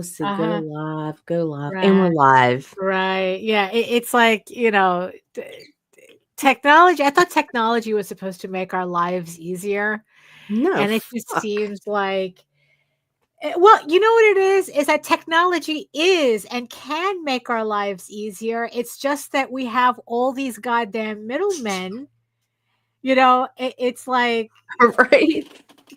So go live, Right. and we're live. Right. Yeah. It's like, technology. I thought technology was supposed to make our lives easier. No, And it just fuck. seems like, well, you know what it is that technology is and can make our lives easier. It's just that we have all these goddamn middlemen. It's like, Right?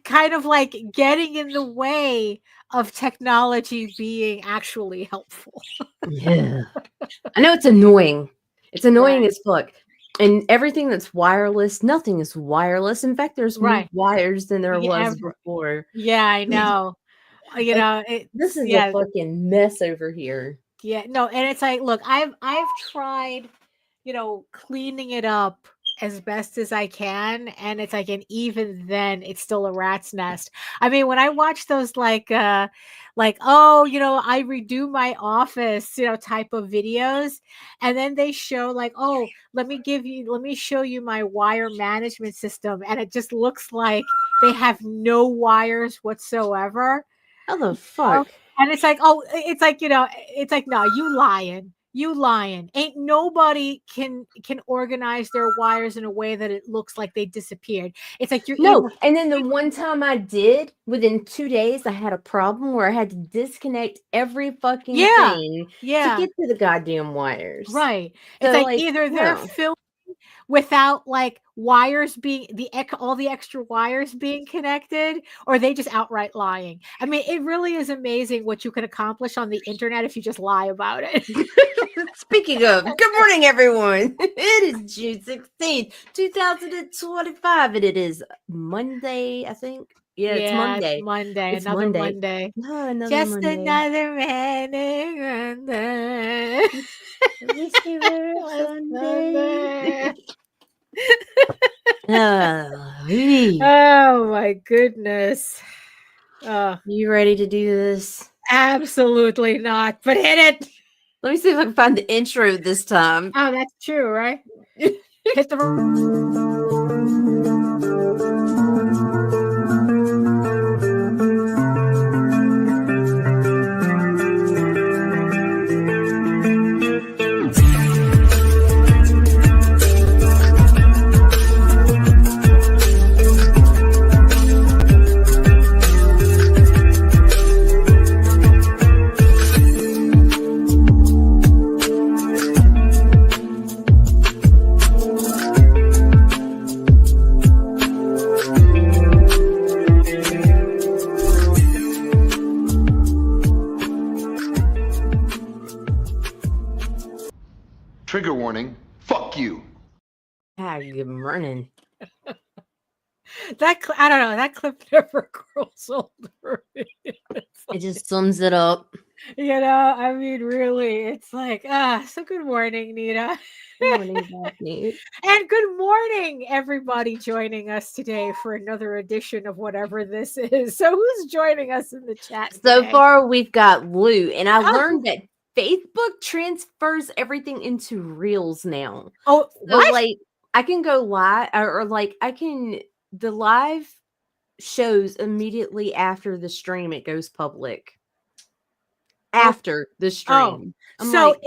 kind of like getting in the way of technology being actually helpful. Yeah. I know it's annoying. It's annoying Right. as fuck. And everything that's wireless, nothing is wireless. In fact, there's more Right. wires than there Yeah, was before. yeah, I know. Like, this is a Yeah, fucking mess over here. yeah, no, and it's like, look, I've tried, cleaning it up as best as I can, and it's like, and even then, it's still a rat's nest. I mean, when I watch those oh, I redo my office, type of videos, and then they show like, oh, let me show you my wire management system, and it just looks like they have no wires whatsoever. How the Oh, fuck? and it's like, oh, it's like, no, you lying. You lying. Ain't nobody can organize their wires in a way that it looks like they disappeared. It's like you're No, able. and then the one time I did, within 2 days, I had a problem where I had to disconnect every fucking Yeah. thing to Yeah. get to the goddamn wires. Right. It's So, like like, either they're no. filming without like wires being all the extra wires being connected, or they just outright lying. I mean, it really is amazing what you can accomplish on the internet if you just lie about it. Speaking of, good morning, everyone. It is June 16th, 2025, and it is Monday, I think. Yeah, it's Yeah, it's Monday. Monday, It's another Monday. Monday. Oh, another Just Monday. another manic Monday. Wish it were Sunday. Sunday. Wee. Oh my goodness. Oh, You ready to do this? absolutely not. But hit it. Let me see if I can find the intro this time. Oh, that's true, right? Hit the Trigger warning. Fuck you. Ah, good morning. I don't know. That clip never grows older. It just sums it up. I mean, really, it's like, so good morning, Nita. Good morning, Daphne. And good morning, everybody joining us today for another edition of whatever this is. So, who's joining us in the chat So today? far, we've got Lou, and I Oh. learned that Facebook transfers everything into Reels now. Oh, So, what? like, I can go live, or like, the live shows immediately after the stream, it goes public. After the stream. I'm so, like,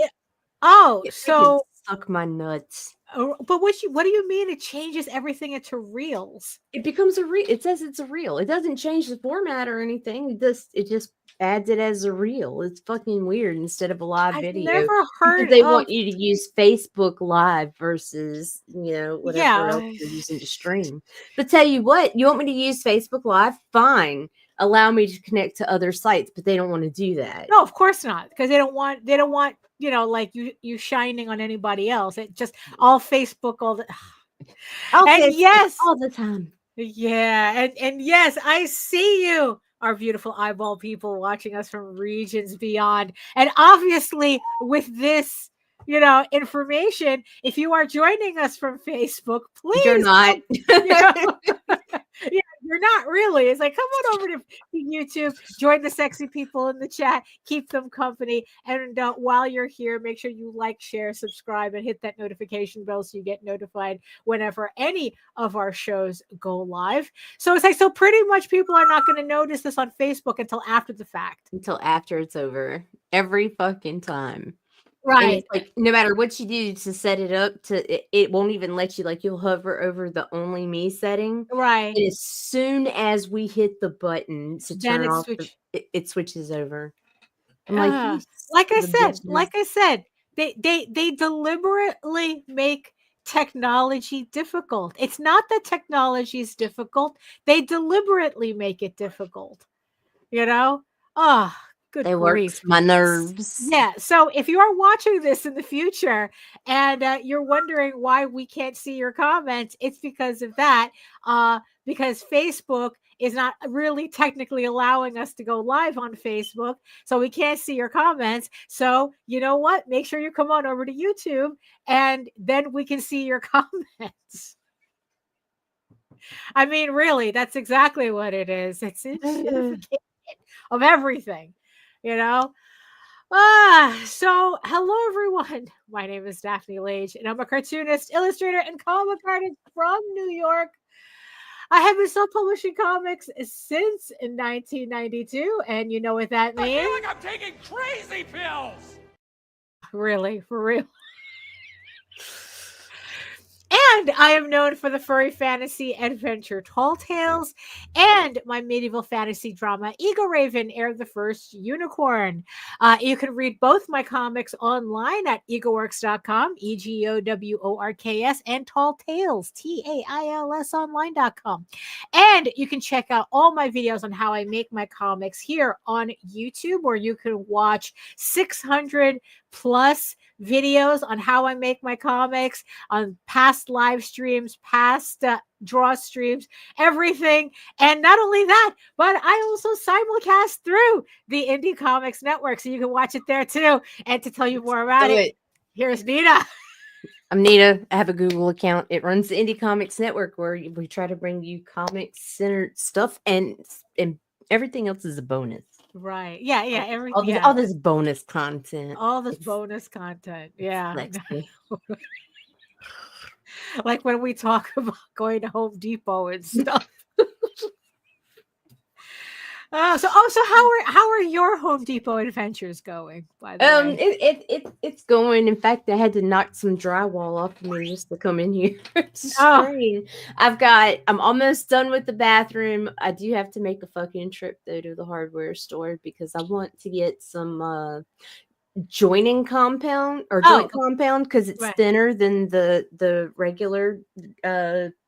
it so, suck my nuts. but what do you mean it changes everything into Reels? It becomes a reel. It says it's a reel. It doesn't change the format or anything. It just adds it as a reel. It's fucking weird instead of a live I've video. never heard Because they of. want you to use Facebook Live versus, whatever else Yeah. you're using to stream. But tell you what, you want me to use Facebook Live? Fine. Allow me to connect to other sites, but they don't want to do that. No, of course not, because they don't want like you shining on anybody else. It just all Facebook all the Facebook all the time. Yeah, and yes, I see you, our beautiful eyeball people watching us from regions beyond. And obviously with this, information, if you are joining us from Facebook, please You're not. yeah, You're not really. It's like, come on over to YouTube, join the sexy people in the chat, keep them company. And while you're here, make sure you like, share, subscribe, and hit that notification bell so you get notified whenever any of our shows go live. So it's like, so pretty much people are not going to notice this on Facebook until after the fact. Until after it's over. Every fucking time. Right. And it's like, no matter what you do to set it up, it won't even let you, like, you'll hover over the only me setting. Right. And as soon as we hit the button to Then turn it off, it switches over. I'm like, like I said, they deliberately make technology difficult. It's not that technology is difficult. They deliberately make it difficult. You know? Oh, good grief. My nerves. Yeah. So if you are watching this in the future and you're wondering why we can't see your comments, it's because of that. Because Facebook is not really technically allowing us to go live on Facebook. So we can't see your comments. So you know what? Make sure you come on over to YouTube and then we can see your comments. I mean, really, that's exactly what it is. It's shitification of everything, you know? So hello everyone. My name is Daphne Lage, and I'm a cartoonist, illustrator, and comic artist from New York. I have been self-publishing comics since 1992, and you know what that means? I feel like I'm taking crazy pills. Really, for real. And I am known for the furry fantasy adventure Tall Tales and my medieval fantasy drama Ego Raven, Heir of the First Unicorn. You can read both my comics online at egoworks.com, EGOWORKS, and Tall Tales, TAILS online.com. And you can check out all my videos on how I make my comics here on YouTube, where you can watch 600 plus videos on how I make my comics, on past live streams, past draw streams, everything. And not only that, but I also simulcast through the Indie Comics Network, so you can watch it there too. And to tell you more about it, here's Nita. I'm Nita. I have a Google account. It runs the Indie Comics Network, where we try to bring you comics-centered stuff, and everything else is a bonus. Right. Yeah. Everything. All this bonus content. All this bonus content. Yeah. Like when we talk about going to Home Depot and stuff. So how are your Home Depot adventures going? By the way, it's going. In fact, I had to knock some drywall off of me just to come in here to stream. I'm almost done with the bathroom. I do have to make a fucking trip though to the hardware store because I want to get some joining compound or joint compound because it's thinner than the regular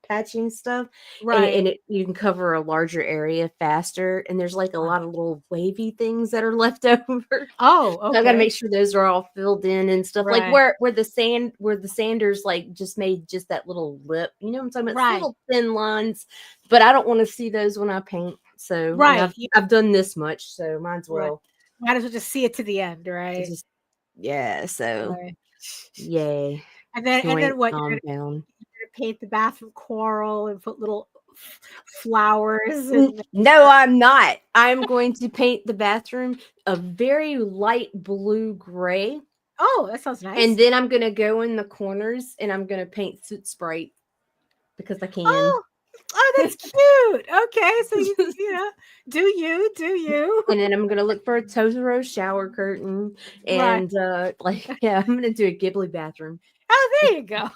patching stuff, right? And you can cover a larger area faster, and there's like a lot of little wavy things that are left over. So I gotta make sure those are all filled in and stuff, like where the sanders like just made just that little lip, you know what I'm talking about? Little thin lines, but I don't want to see those when I paint. So I've done this much, so might as well. Might as well just see it to the end, right? Yay. And then what? You're gonna paint the bathroom coral and put little flowers. No, I'm not. I'm going to paint the bathroom a very light blue gray. Oh, that sounds nice. And then I'm going to go in the corners and I'm going to paint soot sprite because I can. Oh, that's cute. Okay, so you know, do you? And then I'm gonna look for a Totoro shower curtain, and I'm gonna do a Ghibli bathroom. Oh, there you go.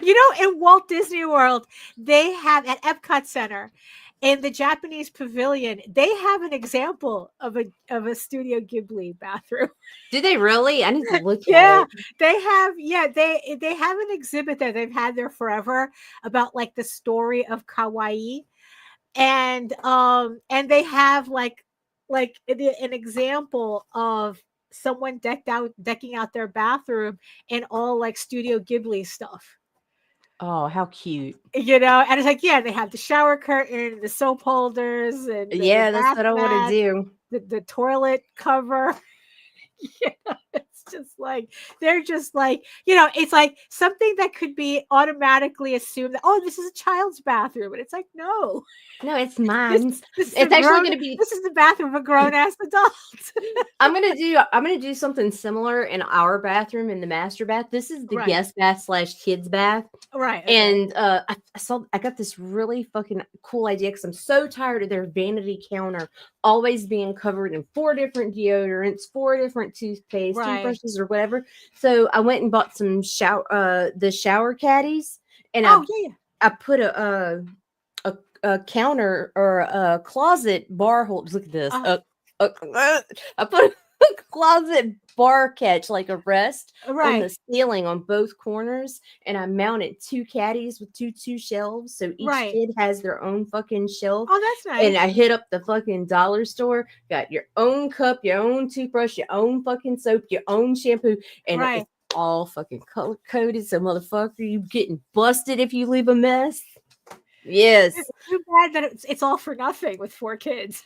You know, in Walt Disney World, they have at Epcot Center, in the Japanese pavilion, they have an example of a Studio Ghibli bathroom. Do they really? I need to look at it. They have. Yeah, they have an exhibit there. They've had there forever about like the story of kawaii, and they have like an example of someone decking out their bathroom in all like Studio Ghibli stuff. Oh, how cute. You know, and it's like, they have the shower curtain, the soap holders, and that's what I want to do. The toilet cover. just like they're just like, it's like something that could be automatically assumed that, oh, this is a child's bathroom, and it's like, no, it's mine. this is It's actually going to be. This is the bathroom of a grown ass adult. I'm gonna do something similar in our bathroom in the master bath. This is the guest bath / kids bath. Right. Okay. And I got this really fucking cool idea because I'm so tired of their vanity counter always being covered in 4 different deodorants, 4 different toothpaste, toothbrushes, or whatever. So I went and bought some the shower caddies, and I put a counter or a closet bar hold. Look at this. I put a closet bar catch, like a rest, on the ceiling on both corners, and I mounted 2 caddies with two shelves, so each kid has their own fucking shelf. Oh, that's nice. And I hit up the fucking dollar store, got your own cup, your own toothbrush, your own fucking soap, your own shampoo, and it's all fucking color coded. So motherfucker, you getting busted if you leave a mess. Yes. It's too bad that it's all for nothing with 4 kids.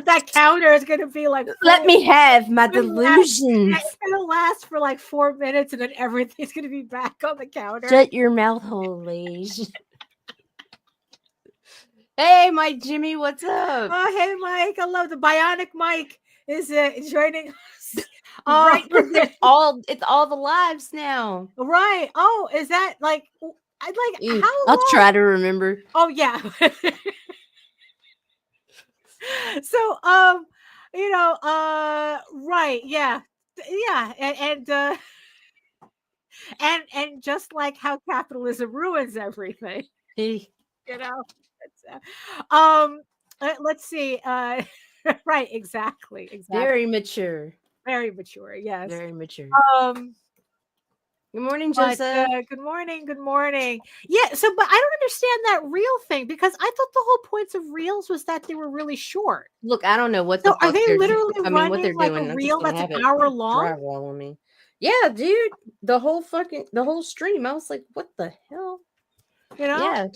That counter is going to be like, let me have my delusions. It's going to last for like 4 minutes, and then everything's going to be back on the counter. Shut your mouth hole, Lage. Hey, Mike Jimmy, what's up? Oh, hey, Mike. I love the bionic Mike is joining us. Right, it's all the lives now. Right. Oh, is that like? I'd like. How long? I'll try to remember. Oh yeah. So, right, yeah, and just like how capitalism ruins everything, let's see, right, exactly. Very mature, yes, very mature. Good morning, Joseph. Good morning. Yeah, so but I don't understand that reel thing, because I thought the whole points of reels was that they were really short. Look, I don't know what the fuck are they literally doing. running what they're like doing. a reel that's an hour long? Drywall on me. Yeah, dude. The whole stream. I was like, what the hell? Yeah.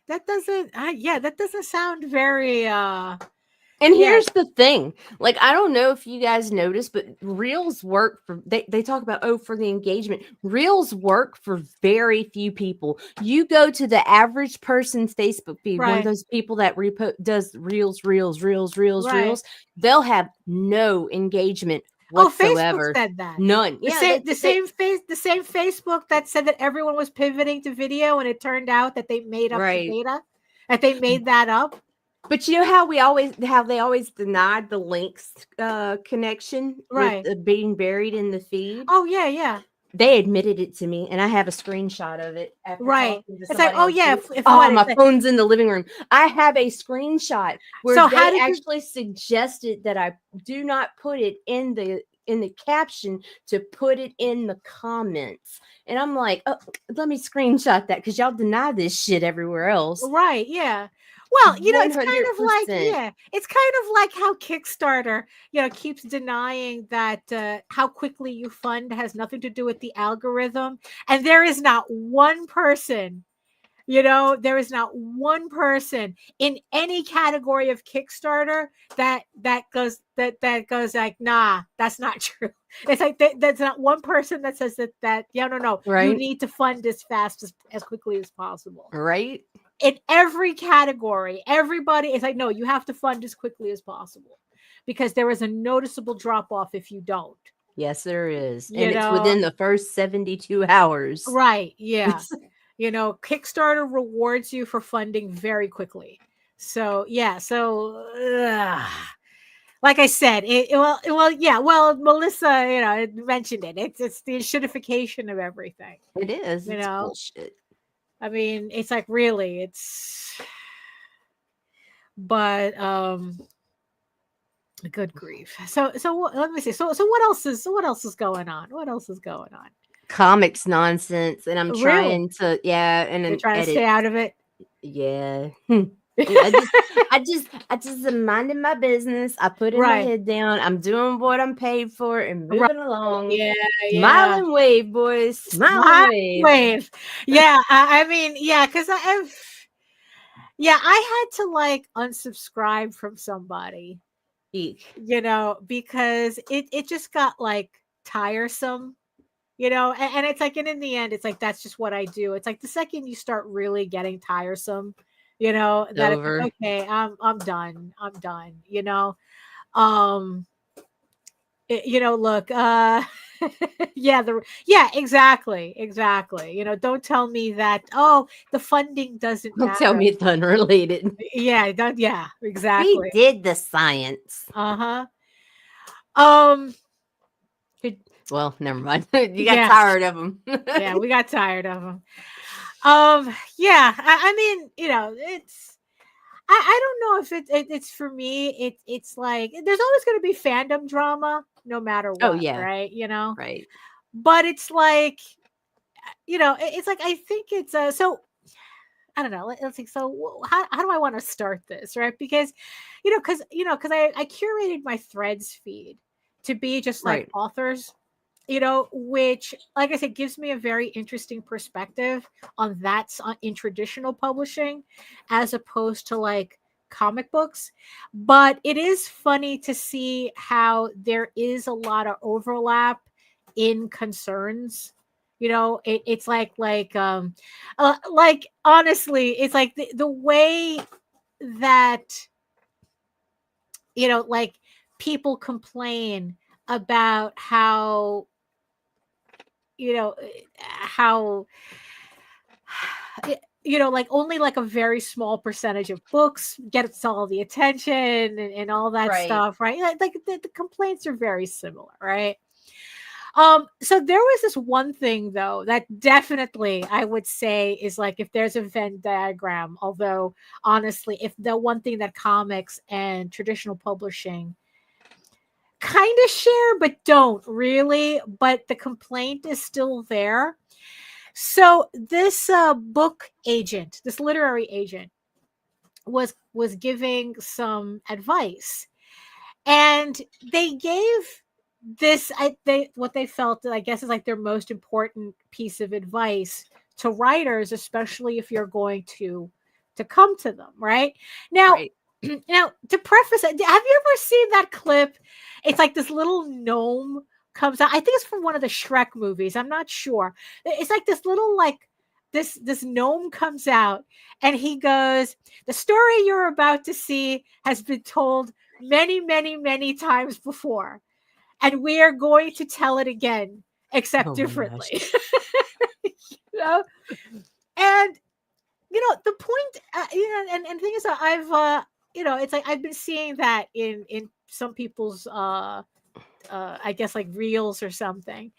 That doesn't sound very And here's the thing, like, I don't know if you guys noticed, but reels work for, they talk about, for the engagement. Reels work for very few people. You go to the average person's Facebook feed, one of those people that does reels, they'll have no engagement whatsoever. Facebook said that. None. The same Facebook that said that everyone was pivoting to video, and it turned out that they made up the data, that they made that up. But you know how they always denied the links connection with being buried in the feed? Oh yeah. They admitted it to me, and I have a screenshot of it. It's like, oh yeah, my phone's in the living room. I have a screenshot where they actually suggested that I do not put it in the caption, to put it in the comments. And I'm like, oh, let me screenshot that, because y'all deny this shit everywhere else. Right, yeah. Well, it's kind of like, it's kind of like how Kickstarter, keeps denying that how quickly you fund has nothing to do with the algorithm. And there is not one person, there is not one person in any category of Kickstarter that goes like, nah, that's not true. It's like that's not one person that says that no, you need to fund as fast as quickly as possible. Right. In every category, everybody is like, no, you have to fund as quickly as possible, because there is a noticeable drop off if you don't. Yes, there is. And it's within the first 72 hours. Right. Yeah. Kickstarter rewards you for funding very quickly. So, yeah. So, like I said, Melissa, mentioned it. It's the shittification of everything. It is. It's bullshit. I mean, it's like, really, but good grief. So let me see. So what else is going on? Comics nonsense, and I'm trying to, and you're trying to stay out of it. Yeah. I just am minding my business. I put my head down. I'm doing what I'm paid for and moving along. Yeah. Smile and wave, boys. Smile and wave. Yeah. I mean, because I had to like unsubscribe from somebody Eek. because it just got like tiresome, and it's like, and in the end, it's like, that's just what I do. It's like the second you start really getting tiresome, that it's Over. like, okay, I'm done. I'm done, Um, look, yeah, exactly. Don't tell me that, oh, the funding doesn't Don't tell matter. me it's unrelated. Yeah, We exactly. did the science. Uh-huh. Um, Well, never mind. You got yeah, tired of them. yeah, we got tired of them. Yeah, I mean, it's, I don't know if it's for me. It's like there's always going to be fandom drama, no matter Oh, what, yeah. right? Right. But it's like, it's like, I think it's so. I don't know. Let's think. So, how do I want to start this, right? Because, because I curated my Threads feed to be just like Right. authors, which, like I said, gives me a very interesting perspective on in traditional publishing, as opposed to like comic books. But it is funny to see how there is a lot of overlap in concerns. It's like honestly, it's like the way that, like, people complain about how, how like only like a very small percentage of books gets all the attention, and all that Right. stuff, right? Like the complaints are very similar, right? So there was this one thing though that definitely I would say is like, if there's a Venn diagram, although honestly, if the one thing that comics and traditional publishing kind of share but don't really, but the complaint is still there. So this this literary agent was giving some advice, and they gave what they felt, I guess, is like their most important piece of advice to writers, especially if you're going to come to them, right? Now, Right. now, to preface it, have you ever seen that clip? It's like this little gnome comes out. I think it's from one of the Shrek movies. I'm not sure. It's like this little, like, this gnome comes out, and he goes, "The story you're about to see has been told many, many, many times before, and we are going to tell it again, except Oh my differently." gosh. And the point, and the thing is that I've it's like I've been seeing that in some people's I guess like reels or something.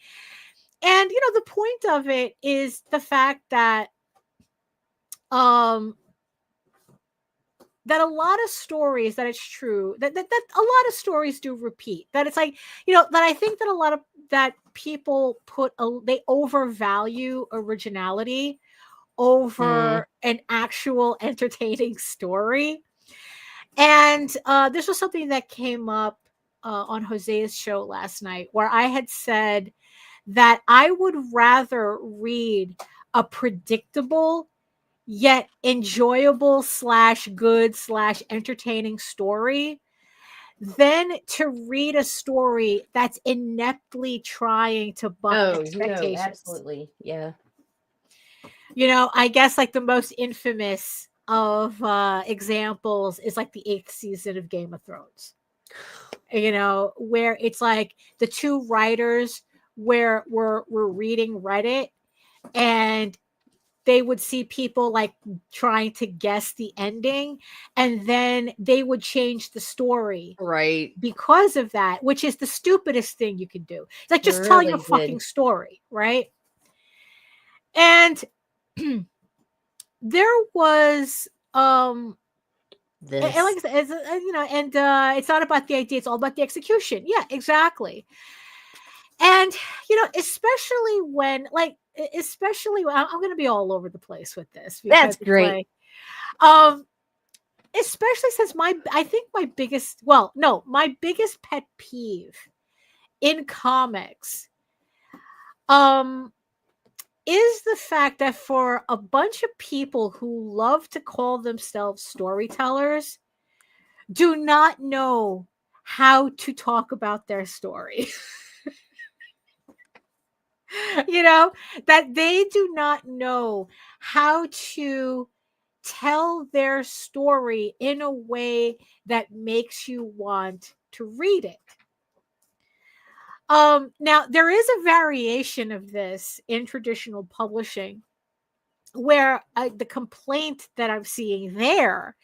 And the point of it is the fact that um that a lot of stories, that it's true that a lot of stories do repeat, that it's like, that I think that a lot of that people they overvalue originality over an actual entertaining story. And this was something that came up on Jose's show last night, where I had said that I would rather read a predictable yet enjoyable / good / entertaining story than to read a story that's ineptly trying to buck Oh, no, expectations. absolutely. Yeah. I guess like the most infamous of examples is like the 8th season of Game of Thrones. Where it's like the two writers were reading Reddit, and they would see people like trying to guess the ending, and then they would change the story Right. because of that, which is the stupidest thing you can do. It's like, just tell your Really fucking good. story, right? And there was and like I This. said, and it's not about the idea, it's all about the execution. Yeah, exactly. And especially when I'm going to be all over the place with this, because That's it's great. like, especially since I think my biggest pet peeve in comics is the fact that for a bunch of people who love to call themselves storytellers, do not know how to talk about their story. That they do not know how to tell their story in a way that makes you want to read it. Now, there is a variation of this in traditional publishing where the complaint that I'm seeing there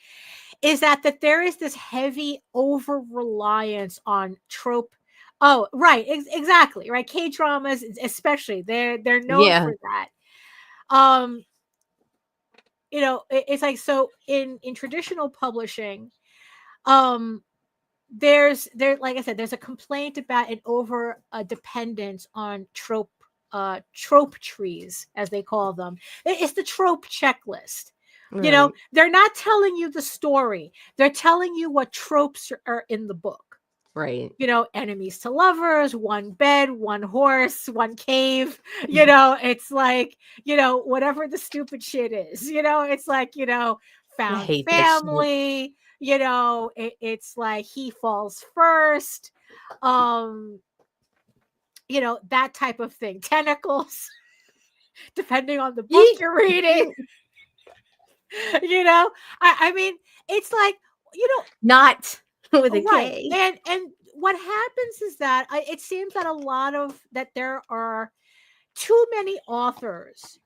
is that there is this heavy over-reliance on trope. Oh, right. Exactly. Right. K-dramas, especially, they're known for that. It's like, so in traditional publishing, like I said, there's a complaint about an over dependence on trope trees, as they call them. It's the trope checklist. Right. They're not telling you the story. They're telling you what tropes are in the book. Right. Enemies to lovers, one bed, one horse, one cave. It's like, whatever the stupid shit is. It's like, found family. It's like he falls first. That type of thing. Tentacles, depending on the book you're reading. I mean, it's like, not with a right. K. And what happens is that it seems that there are too many authors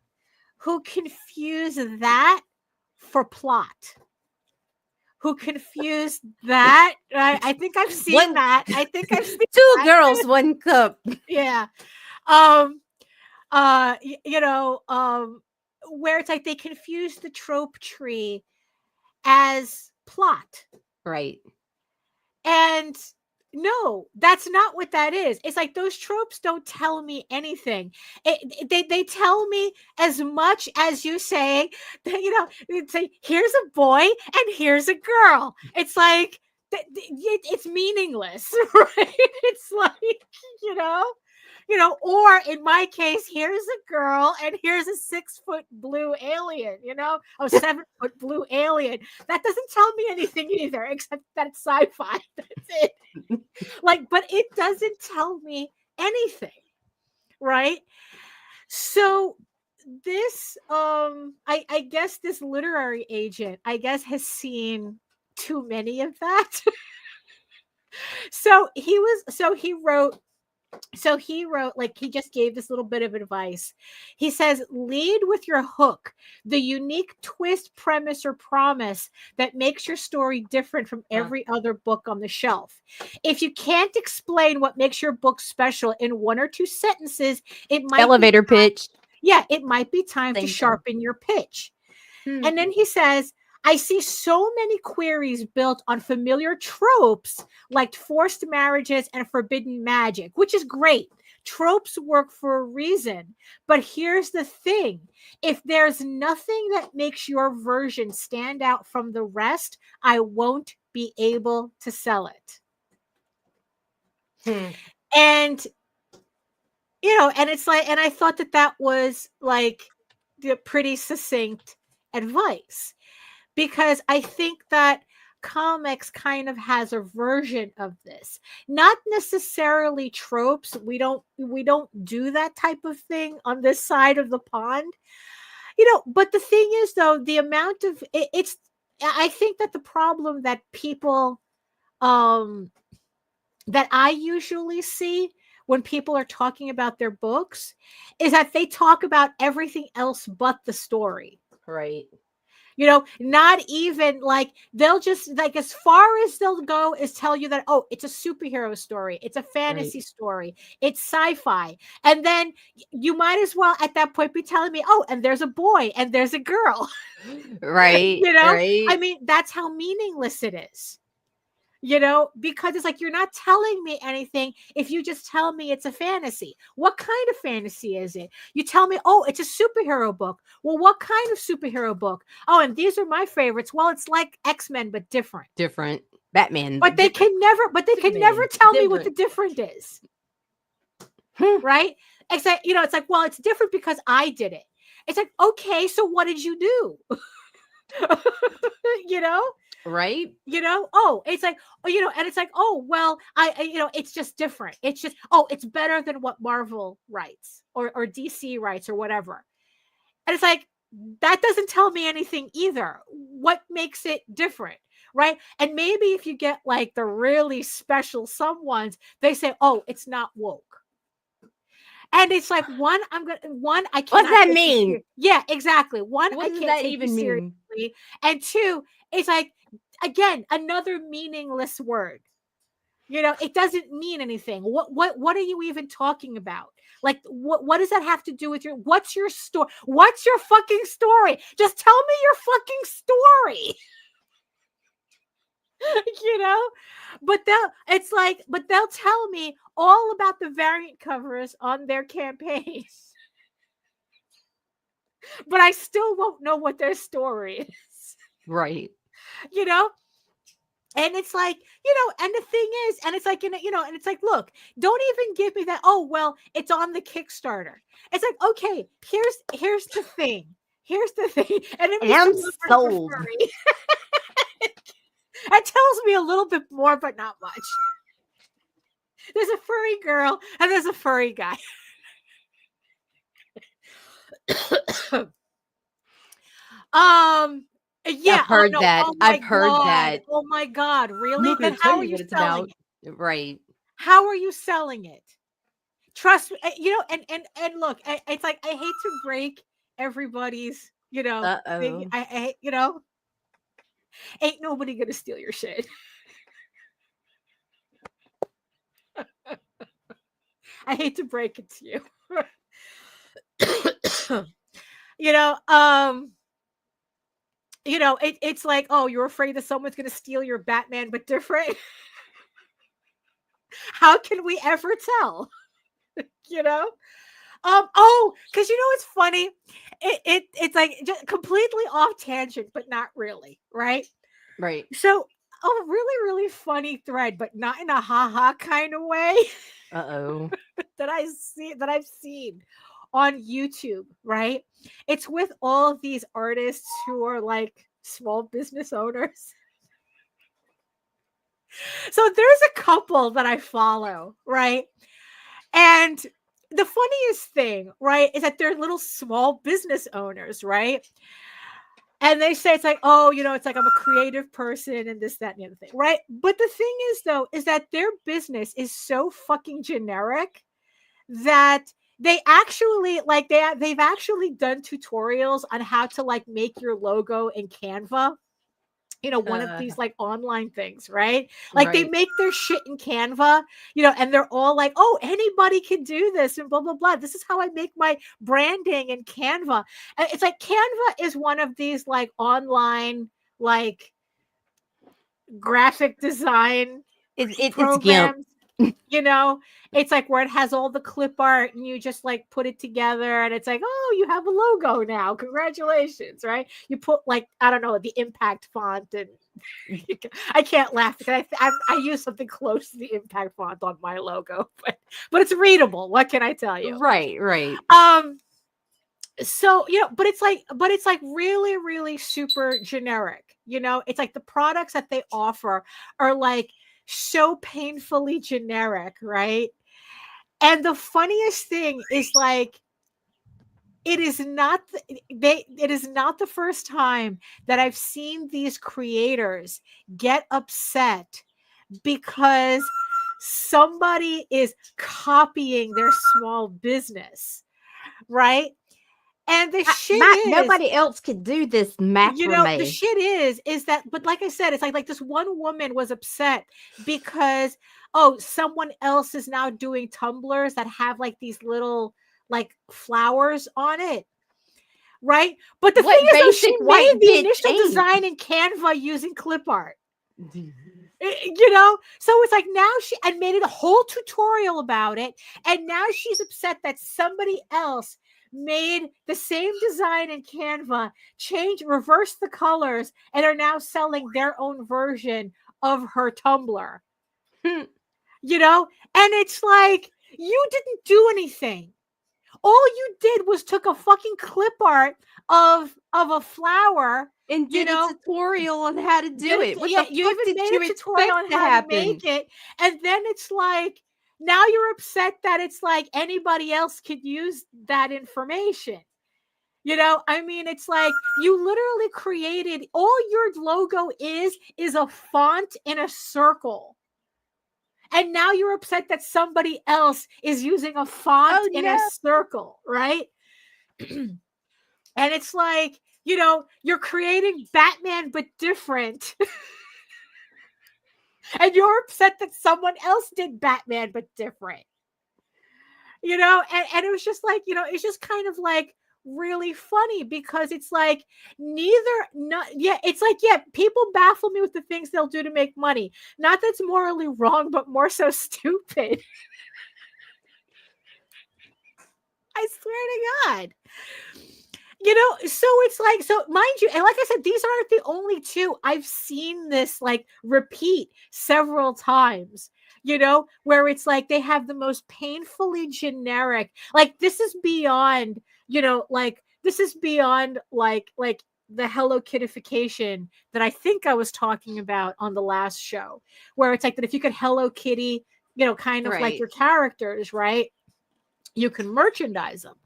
who confuse that for plot. Who confuse that? I think I've seen that. I think I've seen two girls, one cup. Yeah. Where it's like they confuse the trope tree as plot. Right. And no, that's not what that is. It's like those tropes don't tell me anything. They tell me as much as you say, it's like, here's a boy and here's a girl. It's like, it's meaningless, right? It's like, or in my case, here's a girl and here's a 6-foot blue alien, 7-foot blue alien. That doesn't tell me anything either, except that it's sci-fi. That's it. But it doesn't tell me anything, right? So this, I guess this literary agent, has seen too many of that. So he wrote, like, he just gave this little bit of advice. He says, lead with your hook, the unique twist, premise, or promise that makes your story different from every other book on the shelf. If you can't explain what makes your book special in 1 or 2 sentences, it might elevator pitch. Yeah, it might be time to sharpen your pitch. And then he says, I see so many queries built on familiar tropes like forced marriages and forbidden magic, which is great. Tropes work for a reason. But here's the thing. If there's nothing that makes your version stand out from the rest, I won't be able to sell it. And, and it's like, and I thought that was like the pretty succinct advice. Because I think that comics kind of has a version of this, not necessarily tropes. We don't do that type of thing on this side of the pond, but the thing is, though, the amount of it's, I think that the problem that people, that I usually see when people are talking about their books is that they talk about everything else but the story. Right. Not even like, they'll just, like, as far as they'll go is tell you that, oh, it's a superhero story, it's a fantasy story, it's sci-fi. And then you might as well at that point be telling me, oh, and there's a boy and there's a girl. Right. Right. I mean, that's how meaningless it is. Because it's like, you're not telling me anything if you just tell me it's a fantasy. What kind of fantasy is it? You tell me, oh, it's a superhero book. Well, what kind of superhero book? Oh, and these are my favorites. Well, it's like X-Men, but different. Batman. But they can never tell me what the difference is. Right? It's like, well, it's different because I did it. It's like, okay, so what did you do? you know? Right? Oh, it's like, and it's like, oh, well, it's just different. It's just, oh, it's better than what Marvel writes or DC writes or whatever. And it's like, that doesn't tell me anything either. What makes it different? Right. And maybe if you get like the really special someones, they say, oh, it's not woke. And it's like, I can't. What does that mean? Yeah, exactly. One, What I does can't that take even you mean? seriously. And two, it's like, again, another meaningless word. It doesn't mean anything. What are you even talking about? Like, what does that have to do with what's your story? What's your fucking story? Just tell me your fucking story. But they'll tell me all about the variant covers on their campaigns. But I still won't know what their story is. Right. And it's like, and the thing is, and it's like, and it's like, look, don't even give me that. Oh, well, it's on the Kickstarter. It's like, okay, here's the thing. Here's the thing. And I'm sold. That tells me a little bit more, but not much. There's a furry girl and there's a furry guy. Yeah, I've heard that. Oh my I've heard God. that. Oh my God, really? I'm not Then gonna how tell are you you what it's selling about. it? Right. How are you selling it? Trust me, and look, it's like I hate to break everybody's, thing. Uh-oh. I ain't nobody gonna steal your shit. I hate to break it to you. It's like, oh, you're afraid that someone's gonna steal your Batman, but different. How can we ever tell? Oh, because it's funny. It's like just completely off tangent, but not really, right? Right. So a really, really funny thread, but not in a ha-ha kind of way. Uh-oh. that I've seen on YouTube, right? It's with all of these artists who are like small business owners. So there's a couple that I follow, right? And the funniest thing, right, is that they're little small business owners, right? And they say it's like, oh, it's like I'm a creative person and this, that, and the other thing, right? But the thing is, though, is that their business is so fucking generic that they actually like they've actually done tutorials on how to like make your logo in Canva. One of these like online things, right? Like they make their shit in Canva, and they're all like, oh, anybody can do this and blah, blah, blah. This is how I make my branding in Canva. And it's like Canva is one of these like online, like graphic design programs. It's like where it has all the clip art and you just like put it together and it's like, oh, you have a logo now. Congratulations, right? You put like, I don't know, the impact font and I can't laugh because I use something close to the impact font on my logo, but it's readable. What can I tell you? Right. So, but it's like really, really super generic. It's like the products that they offer are like so painfully generic, right? And the funniest thing is like it is not the first time that I've seen these creators get upset because somebody is copying their small business, right? And the shit is nobody else could do this macrame. The shit is that, but like I said, it's like this one woman was upset because someone else is now doing tumblers that have like these little like flowers on it, right? But the thing is, though, she made the initial design in Canva using clip art. So it's like now she and made it a whole tutorial about it, and now she's upset that somebody else made the same design in Canva, reverse the colors, and are now selling their own version of her Tumblr. And it's like, you didn't do anything. All you did was took a fucking clip art of a flower and did a tutorial on how to do it. What yeah, the you fuck even did made you a tutorial on expect to how happen? to make it, and then it's like now you're upset that it's like anybody else could use that information. You know, I mean, it's like you literally created, all your logo is a font in a circle. And now you're upset that somebody else is using a font in a circle, right? And it's like, you know, you're creating Batman but different. And you're upset that someone else did Batman but different. You know, and it was just like, you know, it's just kind of like really funny because it's like it's like, yeah, people baffle me with the things they'll do to make money. Not that's morally wrong, but more so stupid. I swear to God. You know, so it's like, so mind you, and like I said, these aren't the only two. I've seen this like repeat several times, you know, where it's like they have the most painfully generic, like this is beyond, you know, like this is beyond like the Hello Kittification that I think I was talking about on the last show, where it's like that if you could Hello Kitty, you know, kind of like your characters, right? You can merchandise them.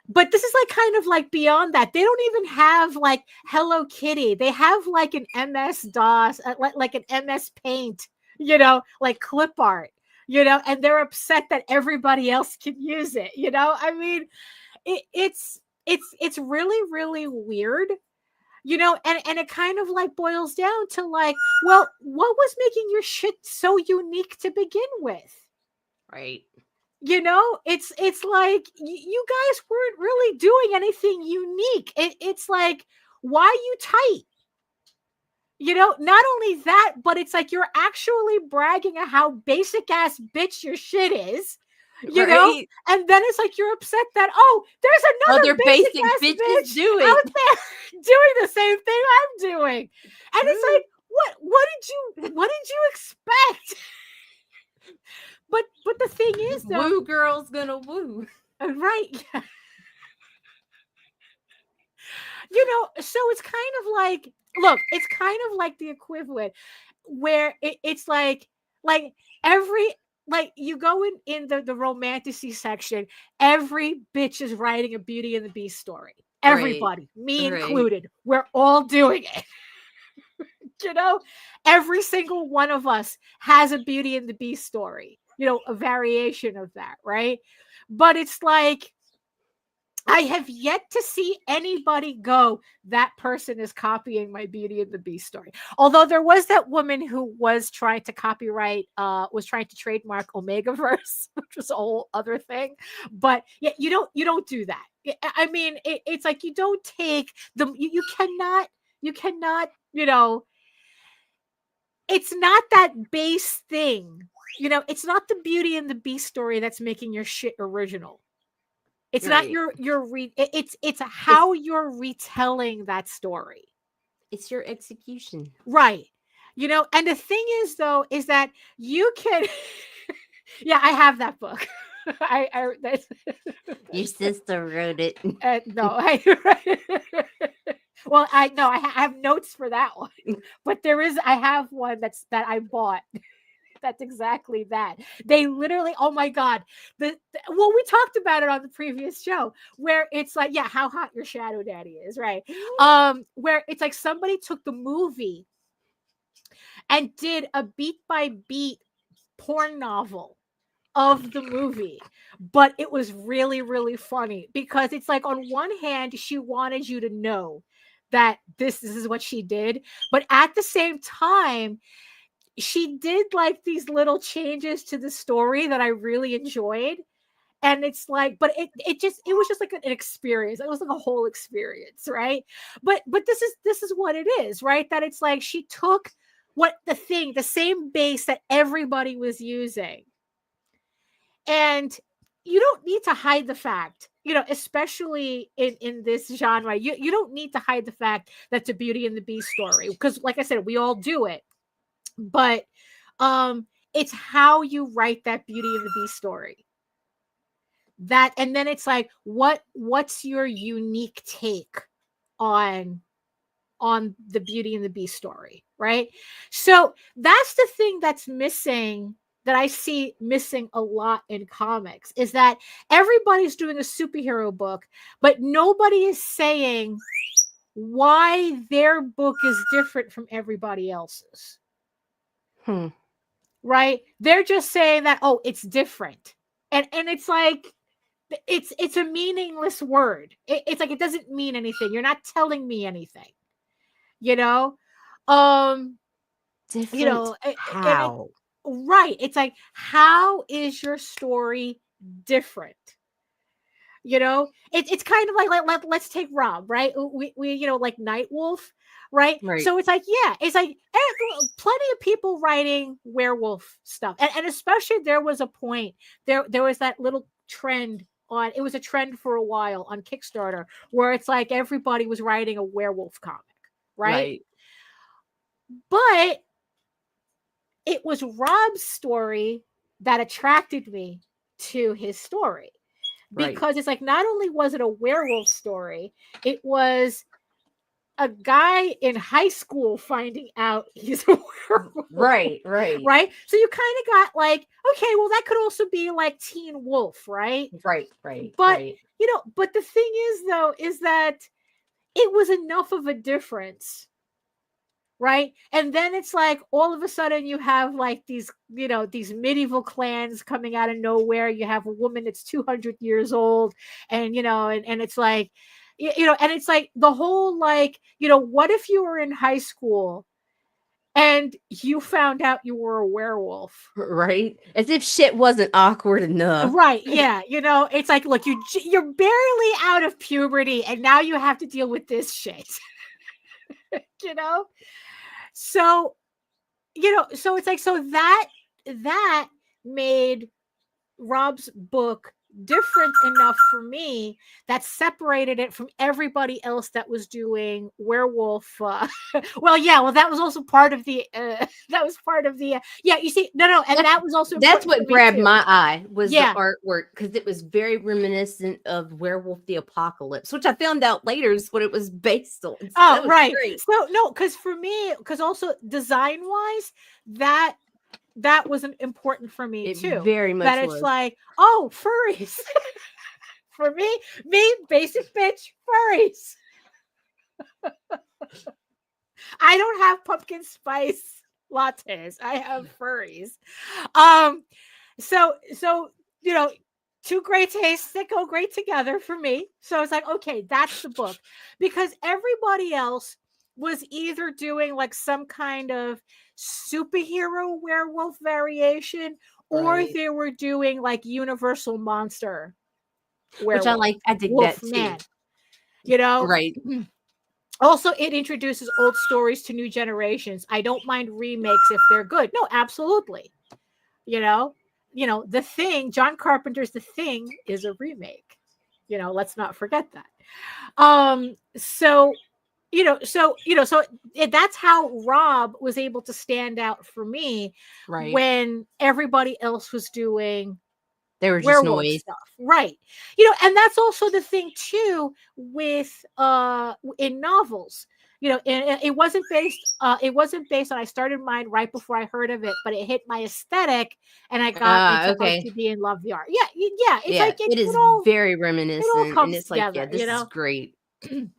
But this is like kind of like beyond that. They don't even have like Hello Kitty. They have like an MS-DOS, like an MS Paint, you know, like clip art, you know, and they're upset that everybody else can use it. You know, I mean, it's really, really weird, you know, and it kind of like boils down to like, well, what was making your shit so unique to begin with? Right. You know, it's like you guys weren't really doing anything unique. It's like, why you tight? You know, not only that, but it's like you're actually bragging at how basic ass bitch your shit is. You know, and then it's like you're upset that, oh, there's another basic ass bitch out there doing the same thing I'm doing. And it's like, what did you expect? But the thing is, though, woo girl's gonna woo, right? Yeah. You know, so it's kind of like, look, it's kind of like the equivalent where it's like every, like you go in the romanticy section, every bitch is writing a Beauty and the Beast story. Everybody, me included, we're all doing it. You know, every single one of us has a Beauty and the Beast story, you know, a variation of that, right? But it's like, I have yet to see anybody go, that person is copying my Beauty and the Beast story. Although there was that woman who was trying to copyright, was trying to trademark Omegaverse, which was a whole other thing. But yeah, you don't do that. I mean, it's like you don't take the, you cannot, you know, it's not that base thing. You know, it's not the Beauty and the Beast story that's making your shit original. It's not it's how you're retelling that story. It's your execution. Right. You know, and the thing is, though, is that you can yeah, I have that book. That's Your sister wrote it. No, well, I have notes for that one. But I have one that I bought. That's exactly that. They literally, oh my God. Well, we talked about it on the previous show where it's like, yeah, how hot your shadow daddy is, right? Where it's like somebody took the movie and did a beat by beat porn novel of the movie, but it was really, really funny because it's like, on one hand, she wanted you to know that this is what she did, but at the same time, she did like these little changes to the story that I really enjoyed. And it's like, but it was just like an experience. It was like a whole experience, right? But this is what it is, right? That it's like she took the same base that everybody was using. And you don't need to hide the fact, you know, especially in this genre, you don't need to hide the fact that's a Beauty and the Beast story. Because like I said, we all do it. But it's how you write that Beauty and the Beast story. that, and then it's like, what's your unique take on the Beauty and the Beast story, right? So that's the thing that's missing, that I see missing a lot in comics, is that everybody's doing a superhero book, but nobody is saying why their book is different from everybody else's. Right? They're just saying that, oh, it's different. And it's like, it's a meaningless word. It's like, it doesn't mean anything. You're not telling me anything. You know? Different you know, how? Right. It's like, how is your story different? You know, it's kind of like, let's take Rob, right? We you know, like Nightwolf, right? So it's like, yeah, it's like plenty of people writing werewolf stuff, and especially there was a point, there was that little trend on, it was a trend for a while on Kickstarter, where it's like everybody was writing a werewolf comic, right? But it was Rob's story that attracted me to his story. Because it's like, not only was it a werewolf story, it was a guy in high school finding out he's a werewolf. Right. So you kind of got like, okay, well, that could also be like Teen Wolf, right? But you know, but the thing is, though, is that it was enough of a difference. Right. And then it's like, all of a sudden you have like these, you know, these medieval clans coming out of nowhere. You have a woman that's 200 years old, and, you know, and it's like, you know, and it's like the whole, like, you know, what if you were in high school and you found out you were a werewolf? Right. As if shit wasn't awkward enough. Right. Yeah. You know, it's like, look, you're barely out of puberty, and now you have to deal with this shit. You know? So, you know, so it's like, so that made Rob's book different enough for me, that separated it from everybody else that was doing werewolf. Well, that was also part of the yeah, you see, no, and that was also, that's what grabbed my eye, was the artwork, because it was very reminiscent of Werewolf the Apocalypse, which I found out later is what it was based on. So oh, right. Great. So no, because for me, because also design wise, that was important for me too. Very much that it's like, oh, furries. For me, basic bitch, furries. I don't have pumpkin spice lattes. I have furries. So you know, two great tastes that go great together for me. So it's like, okay, that's the book, because everybody else was either doing like some kind of superhero werewolf variation, or they were doing like universal monster werewolf, which I dig wolf that man, too. you know. Right. Also, it introduces old stories to new generations. I don't mind remakes if they're good. No, absolutely. You know, The Thing, John Carpenter's The Thing is a remake. You know, let's not forget that. So that's how Rob was able to stand out for me, when everybody else was doing, they were just noise stuff, right? You know, and that's also the thing too with in novels. You know, it wasn't based on, I started mine right before I heard of it, but it hit my aesthetic, and I got into OCD and love the art. Yeah, it's like it is very reminiscent, it all comes and it's together, like, this is great. Because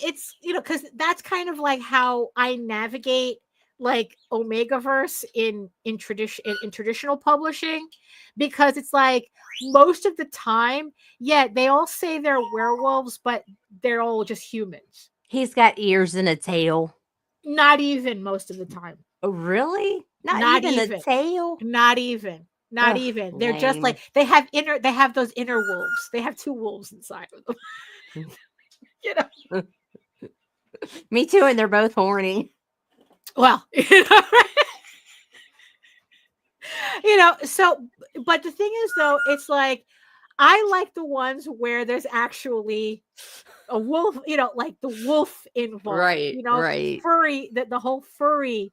it's because that's kind of like how I navigate like Omegaverse in traditional publishing, because it's like, most of the time, they all say they're werewolves, but they're all just humans. He's got ears and a tail. Not even most of the time. Oh, really? Not even a tail? Not even. They're lame. Just like, they have those inner wolves. They have two wolves inside of them. You know. Me too, and they're both horny. Well, so, but the thing is, though, it's like, I like the ones where there's actually a wolf, like the wolf involved, right? Furry, the whole furry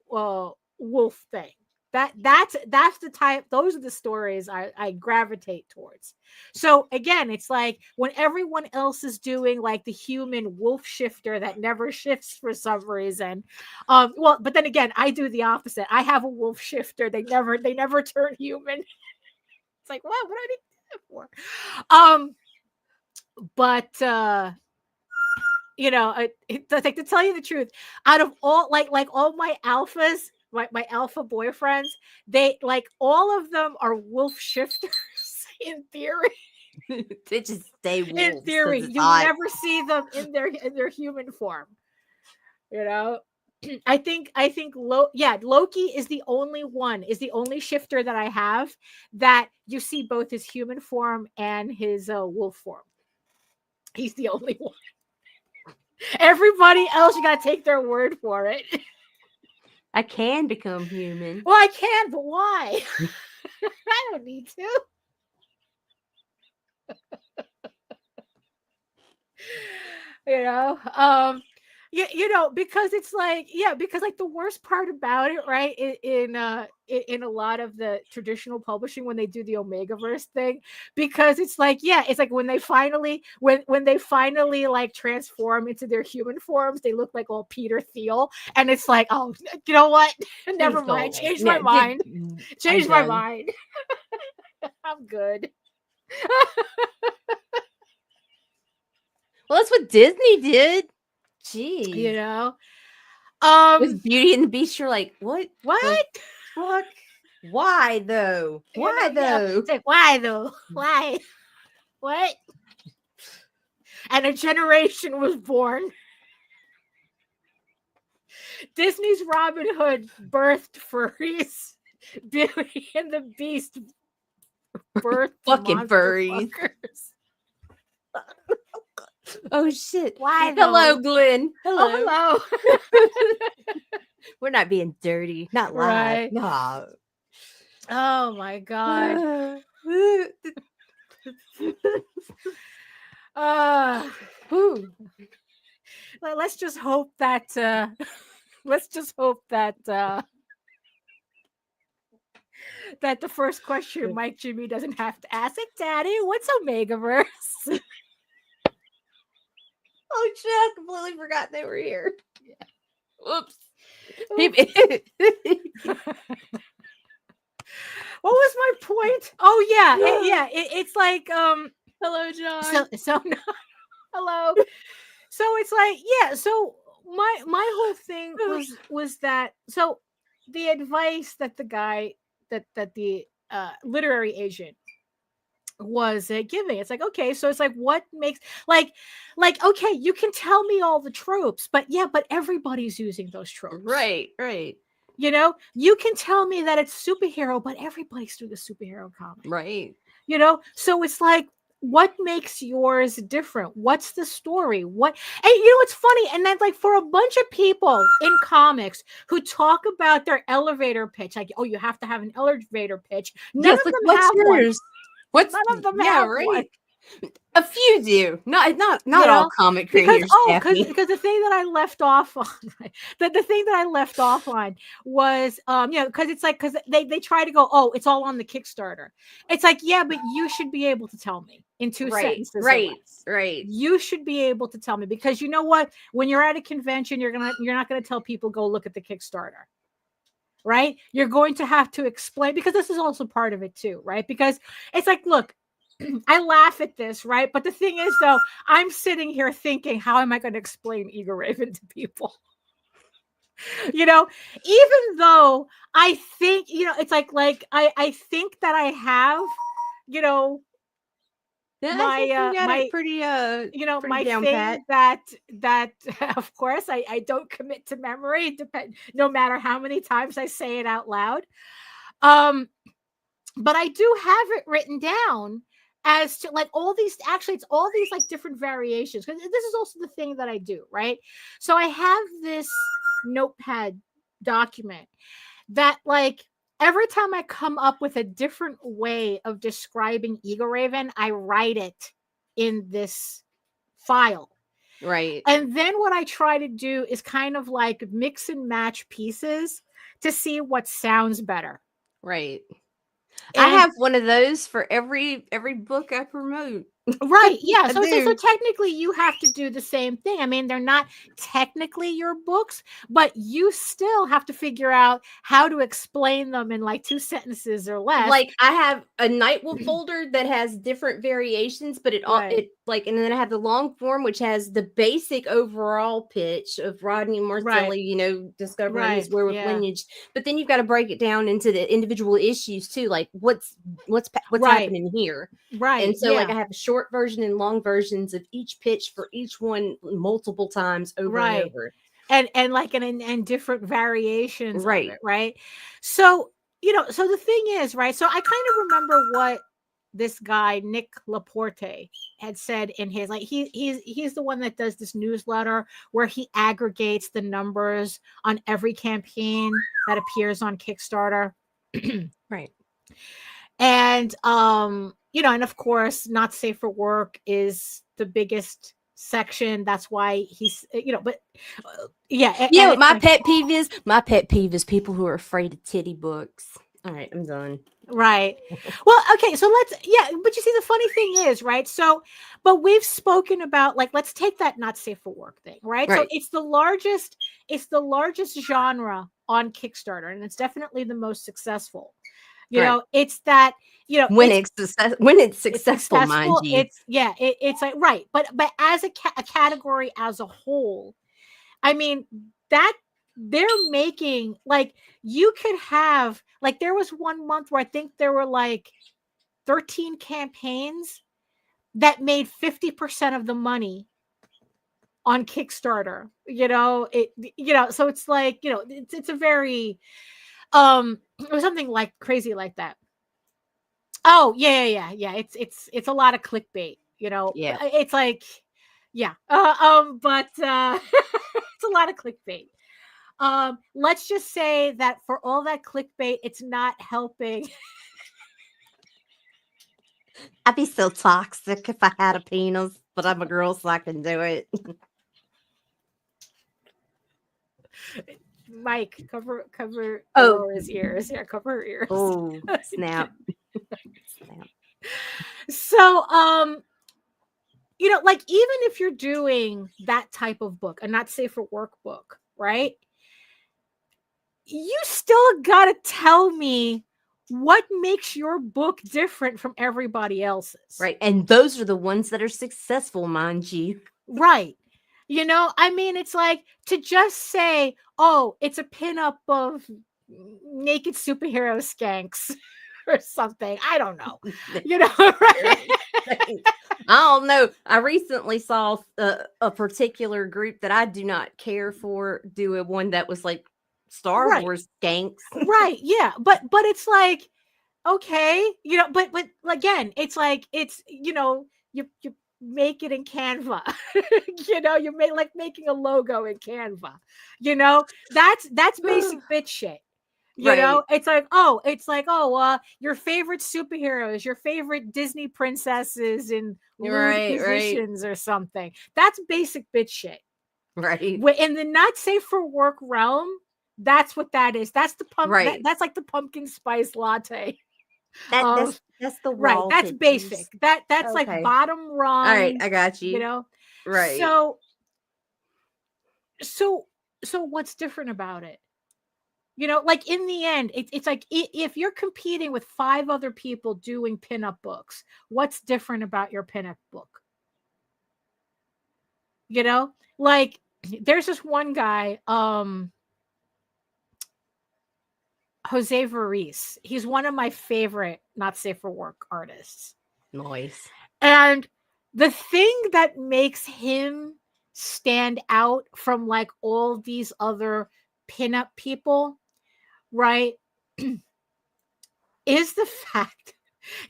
wolf thing, That's the type, those are the stories I gravitate towards. So again, it's like when everyone else is doing like the human wolf shifter that never shifts for some reason. Well, but then again, I do the opposite. I have a wolf shifter. They never turn human. It's like, what do I need that for? But you know, it's like, to tell you the truth, out of all like all my alphas, my alpha boyfriends, they like all of them are wolf shifters in theory. They just stay wolves. In theory, you never see them in their human form. You know, I think Loki is the only shifter that I have that you see both his human form and his wolf form. He's the only one. Everybody else, you gotta take their word for it. I can become human. Well, I can, but why? I don't need to. You know, you know, because it's like, because like the worst part about it, right, in a lot of the traditional publishing when they do the Omegaverse thing, because it's like, it's like when they finally like transform into their human forms, they look like all Peter Thiel, and it's like, oh, you know what? Never mind. Change my mind. Change my mind. I'm good. Well, that's what Disney did. Gee, You know, with Beauty and the Beast, you're like, what? What? Fuck? Why though? Why though? It's like, why though? Why? What? And a generation was born. Disney's Robin Hood birthed furries. Beauty and the Beast birthed fucking furries. Oh shit! Why? Hello, Glenn. Hello. Oh, hello. We're not being dirty. Not live. Right. No. Oh my god. Let's just hope that that the first question Mike Jimmy doesn't have to ask it. Daddy, what's Omegaverse? Oh shit, I completely forgot they were here. Yeah. Oops. What was my point? Oh yeah, it's like hello, John. So no, hello. So it's like, so my whole thing was that, so the advice that the guy that the literary agent was giving, it's like, okay, so it's like, what makes like okay, you can tell me all the tropes, but everybody's using those tropes, right. You know, you can tell me that it's superhero, but everybody's doing a superhero comic, right? You know, so it's like, what makes yours different? What's the story? What? And you know, it's funny, and then like for a bunch of people in comics who talk about their elevator pitch, like, oh, you have to have an elevator pitch. None of them have yours? One. None of them have one. A few do. Not all comic creators. Because the thing that I left off on, the thing that I left off on was, because it's like, because they try to go, oh, it's all on the Kickstarter. It's like, yeah, but you should be able to tell me in two sentences. Right. You should be able to tell me, because you know what? When you're at a convention, you're not gonna tell people go look at the Kickstarter. Right? You're going to have to explain, because this is also part of it too, right? Because it's like, look, I laugh at this, right? But the thing is, though, I'm sitting here thinking, how am I going to explain Eagle Raven to people? You know, even though I think, you know, it's like I think that I have, you know, my pretty you know, pretty my down thing pat. that of course I don't commit to memory, no matter how many times I say it out loud. But I do have it written down as to like all these, actually it's all these like different variations, because this is also the thing that I do, right? So I have this notepad document that, like, every time I come up with a different way of describing Eagle Raven, I write it in this file. Right. And then what I try to do is kind of like mix and match pieces to see what sounds better. Right. And I have one of those for every book I promote. right, yeah. I So do. technically you have to do the same thing. I mean, they're not technically your books, but you still have to figure out how to explain them in like 2 sentences or less. Like I have a Nightwolf folder that has different variations, but it all Right. it like, and then I have the long form which has the basic overall pitch of Rodney and Right. Marcelli, you know, discovering Right, his werewolf yeah. lineage. But then you've got to break it down into the individual issues too, like what's Right. happening here. Right. And so, like, yeah. I have a short version and long versions of each pitch for each one multiple times over and Right. over. And like and different variations of Right. it, right? So, you know, so the thing is, right? So I kind of remember what this guy Nick Laporte had said in his, like, he's the one that does this newsletter where he aggregates the numbers on every campaign that appears on Kickstarter. Right. And you know, and of course, Not Safe for Work is the biggest section. That's why he's, you know, but yeah. You know what it's my like, pet peeve is? My pet peeve is people who are afraid of titty books. All right, I'm done. right. Well, okay, so let's, yeah, but you see, the funny thing is, right? So, but we've spoken about, like, let's take that Not Safe for Work thing, right? So Right. it's the largest genre on Kickstarter, and it's definitely the most successful. You Right. know, it's that, you know, When it's successful, mind you. it's like, right, but as a category as a whole, I mean, that they're making, like, you could have, like, there was one month where I think there were like 13 campaigns that made 50% of the money on Kickstarter. You know, so it's like, you know, it's a very it was something like crazy like that. Oh, yeah. It's a lot of clickbait, you know. Yeah. It's like, yeah. But it's a lot of clickbait. Let's just say that for all that clickbait, it's not helping. I'd be so toxic if I had a penis, but I'm a girl, so I can do it. Mike, cover Oh. Aurora's ears. Yeah, cover her ears. Oh, snap. Snap. So, you know, like, even if you're doing that type of book, a Not Safe for Work book, right? You still gotta tell me what makes your book different from everybody else's. Right. And those are the ones that are successful, mind you. Right. You know, I mean, it's like to just say, oh, it's a pinup of naked superhero skanks or something. I don't know. You know, right? I don't know. I recently saw a particular group that I do not care for do a one that was like Star Right. Wars skanks. Right. Yeah. But it's like, okay, you know, but again, it's like, it's, you know, you make it in Canva. You know, you make, like, making a logo in Canva. You know, that's basic bitch shit. You know, it's like, your favorite superheroes, your favorite Disney princesses in lewd positions or something. That's basic bitch shit. Right. In the Not Safe for Work realm, that's what that is. That's the that's like the pumpkin spice latte. That's the right. That's basic. That's okay. Like bottom rung. All right, I got you. You know, right. So what's different about it? You know, like, in the end, it's like, if you're competing with 5 other people doing pinup books, what's different about your pinup book? You know, like, there's this one guy, Jose Varice. He's one of my favorite Not Safe for Work artists. Nice. And the thing that makes him stand out from, like, all these other pinup people, right, is the fact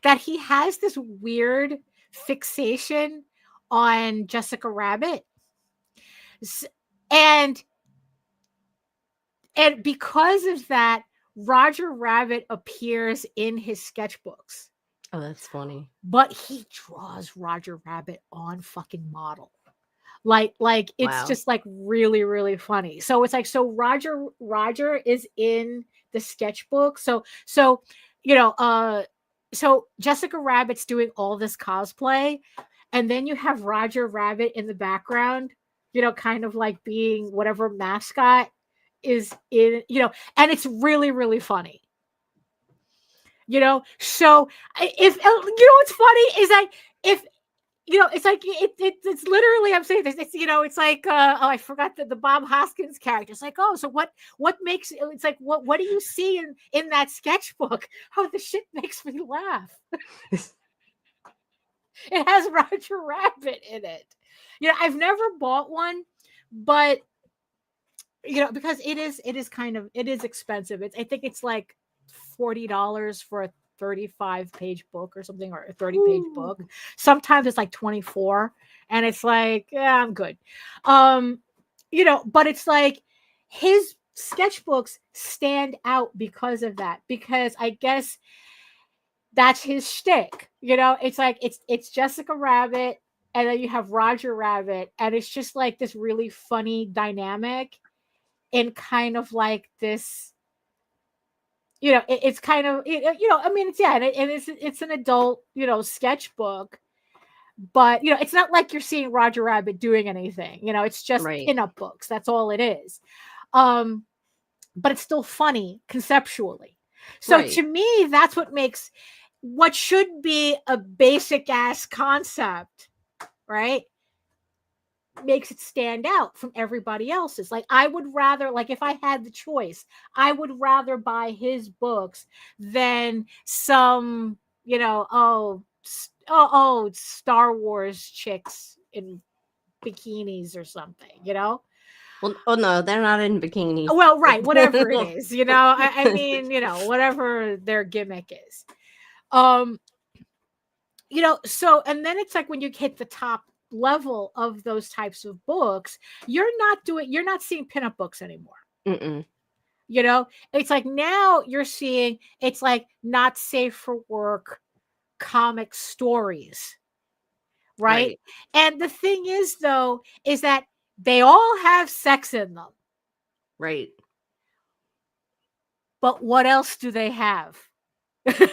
that he has this weird fixation on Jessica Rabbit. And because of that, Roger Rabbit appears in his sketchbooks. Oh, that's funny. But he draws Roger Rabbit on fucking model. Like it's Wow. just like really, really funny. So it's like, so Roger is in the sketchbook. So so Jessica Rabbit's doing all this cosplay, and then you have Roger Rabbit in the background, kind of like being whatever mascot is in, and it's really, really funny. So if what's funny is that if it's like it's literally, I'm saying this, it's it's like I forgot the Bob Hoskins character. It's like, oh, so what makes it's like what do you see in that sketchbook? Oh, the shit makes me laugh. It has Roger Rabbit in it. I've never bought one, but because it is kind of, it is expensive. I think it's like $40 for a 35-page book or something, or a 30-page book. Sometimes it's like 24, and it's like, yeah, I'm good. But it's like his sketchbooks stand out because of that, because I guess that's his shtick. It's like it's Jessica Rabbit, and then you have Roger Rabbit, and it's just like this really funny dynamic, in kind of like this, it's kind of, I mean, it's, yeah, and it's an adult, sketchbook, but it's not like you're seeing Roger Rabbit doing anything. It's just pinup books. That's all it is. But it's still funny conceptually. So to me, that's what makes what should be a basic ass concept, right, makes it stand out from everybody else's. Like, I would rather, like, if I had the choice, I would rather buy his books than some, Star Wars chicks in bikinis or something, Well, oh no, they're not in bikinis. Well, right, whatever it is, I mean, whatever their gimmick is. So, and then it's like when you hit the top level of those types of books, you're not seeing pinup books anymore. Mm-mm. It's like now you're seeing, it's like not safe for work comic stories, right? And the thing is, though, is that they all have sex in them, right? But what else do they have?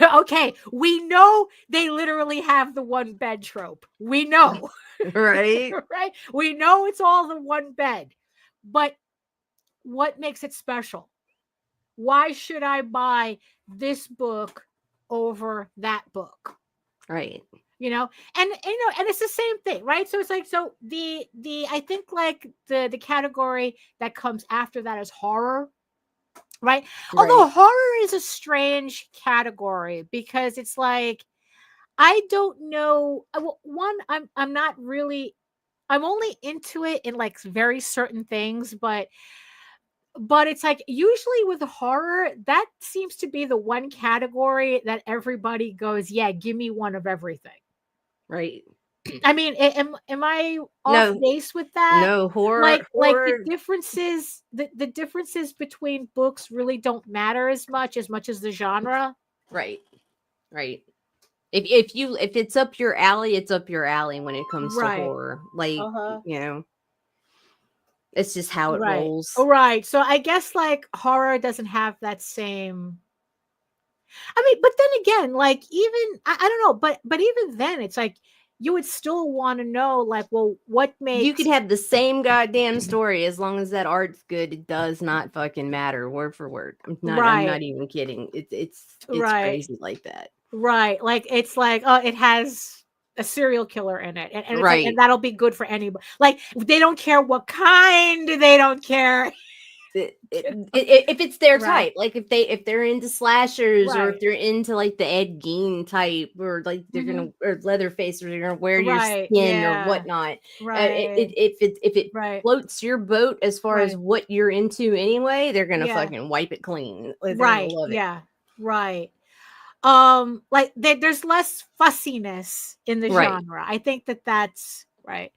Okay, we know they literally have the one bed trope. We know. Right? Right? We know it's all the one bed. But what makes it special? Why should I buy this book over that book? Right. And it's the same thing, right? So it's like, so the I think like the category that comes after that is horror. Right. Although horror is a strange category, because it's like, I don't know. One, I'm not really, I'm only into it in like very certain things, but it's like, usually with horror, that seems to be the one category that everybody goes, yeah, give me one of everything. Right. I mean, am I off base with that? No, horror. Like the differences, the differences between books really don't matter as much as the genre. Right. If it's up your alley, it's up your alley when it comes to horror. Like, it's just how it rolls. Right. So I guess like horror doesn't have that same. I mean, but then again, like, even I don't know, but even then, it's like, you would still want to know, like, well, what makes... You could have the same goddamn story, as long as that art's good. It does not fucking matter, word for word. I'm not even kidding. It's crazy like that. Right. Like, it's like, oh, it has a serial killer in it, and it's like, and that'll be good for anybody. Like, they don't care what kind. They don't care. If it's their type, like if they're into slashers, or if they're into like the Ed Gein type, or like they're gonna, or Leatherface, or they're gonna wear your skin or whatnot. If it floats your boat as far as what you're into anyway, they're gonna fucking wipe it clean. Like, like there's less fussiness in the genre. I think that's right.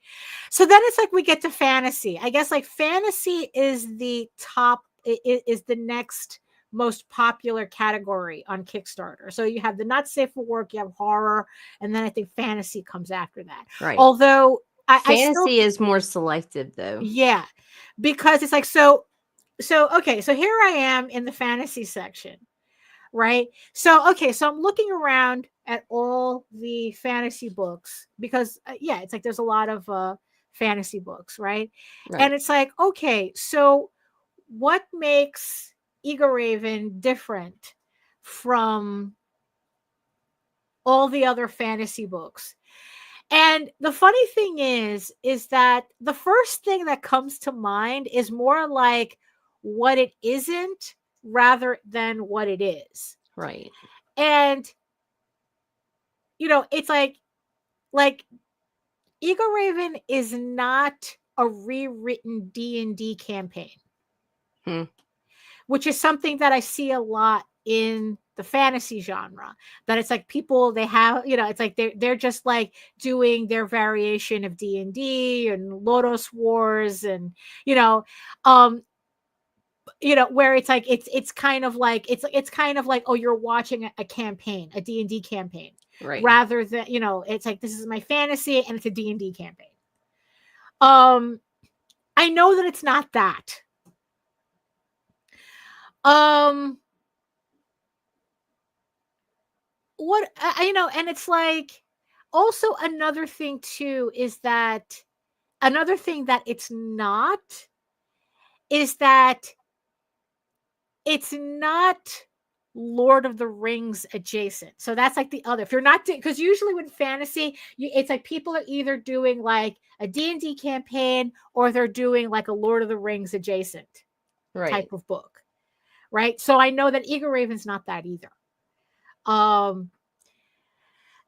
So then it's like we get to fantasy. I guess like fantasy is the top, is the next most popular category on Kickstarter. So you have the not safe for work, you have horror, and then I think fantasy comes after that. Although Fantasy is more selective, though. Yeah, because it's like so okay, so here I am in the fantasy section, right? So okay, so I'm looking around at all the fantasy books because yeah, it's like there's a lot of fantasy books, right? And it's like, okay, so what makes Eagle Raven different from all the other fantasy books? And the funny thing is that the first thing that comes to mind is more like what it isn't rather than what it is. Right. And, it's like Eagle Raven is not a rewritten D&D campaign, which is something that I see a lot in the fantasy genre, that it's like people, they have, it's like they're just like doing their variation of D&D and Lotus Wars and where it's like it's kind of like it's kind of like, oh, you're watching a campaign, a D&D campaign, right? Rather than it's like, this is my fantasy and it's a D&D campaign. I know that it's not that. What and it's like, also another thing too is that another thing that it's not is that it's not Lord of the Rings adjacent. So that's like the other. If you're not, because usually with fantasy, it's like people are either doing like a D&D campaign or they're doing like a Lord of the Rings adjacent type of book, right? So I know that Eagle Raven's not that either.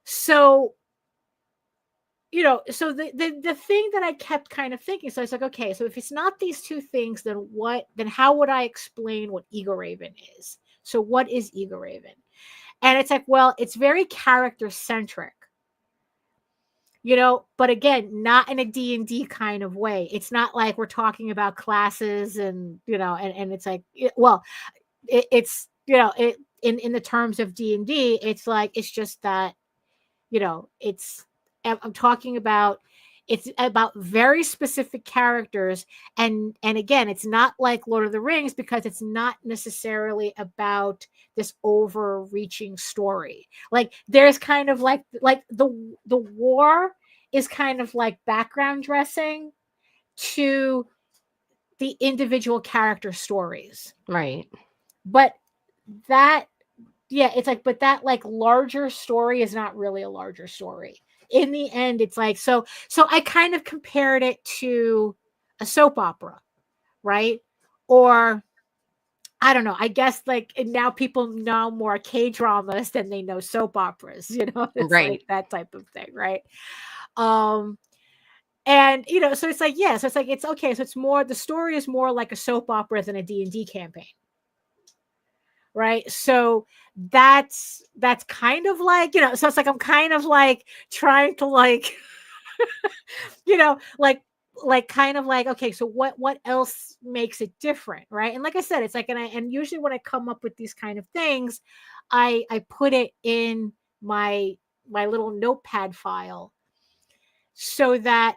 So so the thing that I kept kind of thinking, so I was like, okay, so if it's not these two things, then how would I explain what Eagle Raven is? So what is Eagle Raven? And it's like, well, it's very character centric, but again, not in a D&D kind of way. It's not like we're talking about classes and, and it's like, it's, in the terms of D&D, it's like, it's just that, I'm talking about, it's about very specific characters. And again, it's not like Lord of the Rings because it's not necessarily about this overreaching story. Like there's kind of like the war is kind of like background dressing to the individual character stories. Right. But that, yeah, it's like, but that like larger story is not really a larger story. In the end, it's like, so I kind of compared it to a soap opera, right? Or I don't know, I guess like now people know more K-dramas than they know soap operas, it's like that type of thing, right? And so it's like, yeah, so it's like, it's okay, so it's more, the story is more like a soap opera than a D&D campaign. Right. So that's kind of like, so it's like, I'm kind of like trying to like, like kind of like, okay, so what else makes it different? Right. And like I said, it's like, and usually when I come up with these kind of things, I put it in my little notepad file so that,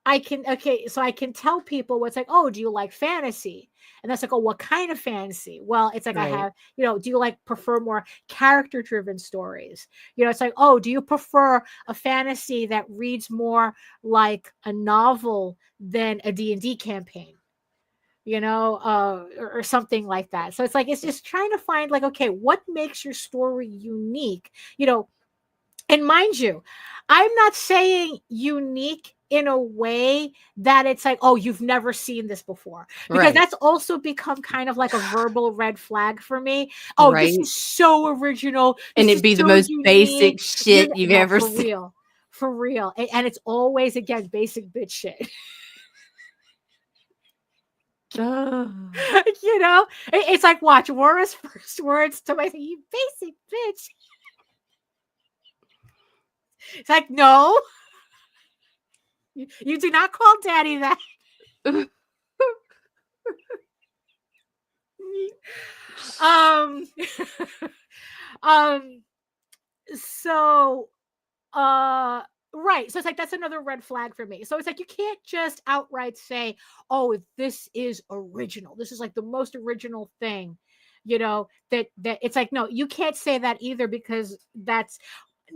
I can tell people what's like, oh, do you like fantasy? And that's like, oh, what kind of fantasy? Well, it's like, I have, do you like prefer more character driven stories? It's like, oh, do you prefer a fantasy that reads more like a novel than a D&D campaign? Or something like that. So it's like, it's just trying to find like, okay, what makes your story unique? And mind you, I'm not saying unique in a way that it's like, oh, you've never seen this before. Because that's also become kind of like a verbal red flag for me. Oh, this is so original. And it'd be the most basic shit you've ever seen. Real. For real. And it's always, again, basic bitch shit. It's like, watch Warren's first words to my thing, you basic bitch. It's like, no, you do not call daddy that. So Right. So it's like that's another red flag for me. So it's like you can't just outright say, "Oh, this is original. This is like the most original thing." That it's like no, you can't say that either because that's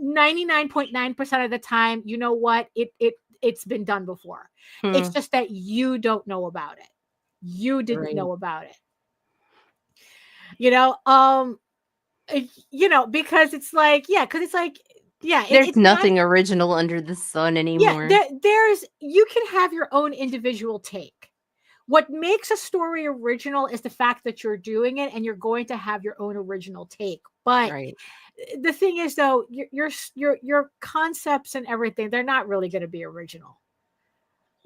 99.9% of the time, you know what? It's been done before. It's just that you don't know about it. You didn't know about it. Because it's like, There's it's nothing original under the sun anymore. you can have your own individual take. What makes a story original is the fact that you're doing it and you're going to have your own original take. But the thing is, though, your concepts and everything, they're not really going to be original.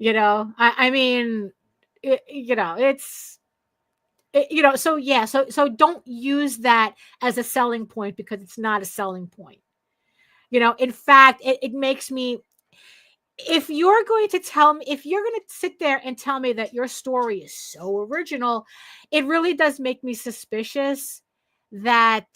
I mean, so don't use that as a selling point because it's not a selling point. In fact, it makes me, if you're going to sit there and tell me that your story is so original, it really does make me suspicious that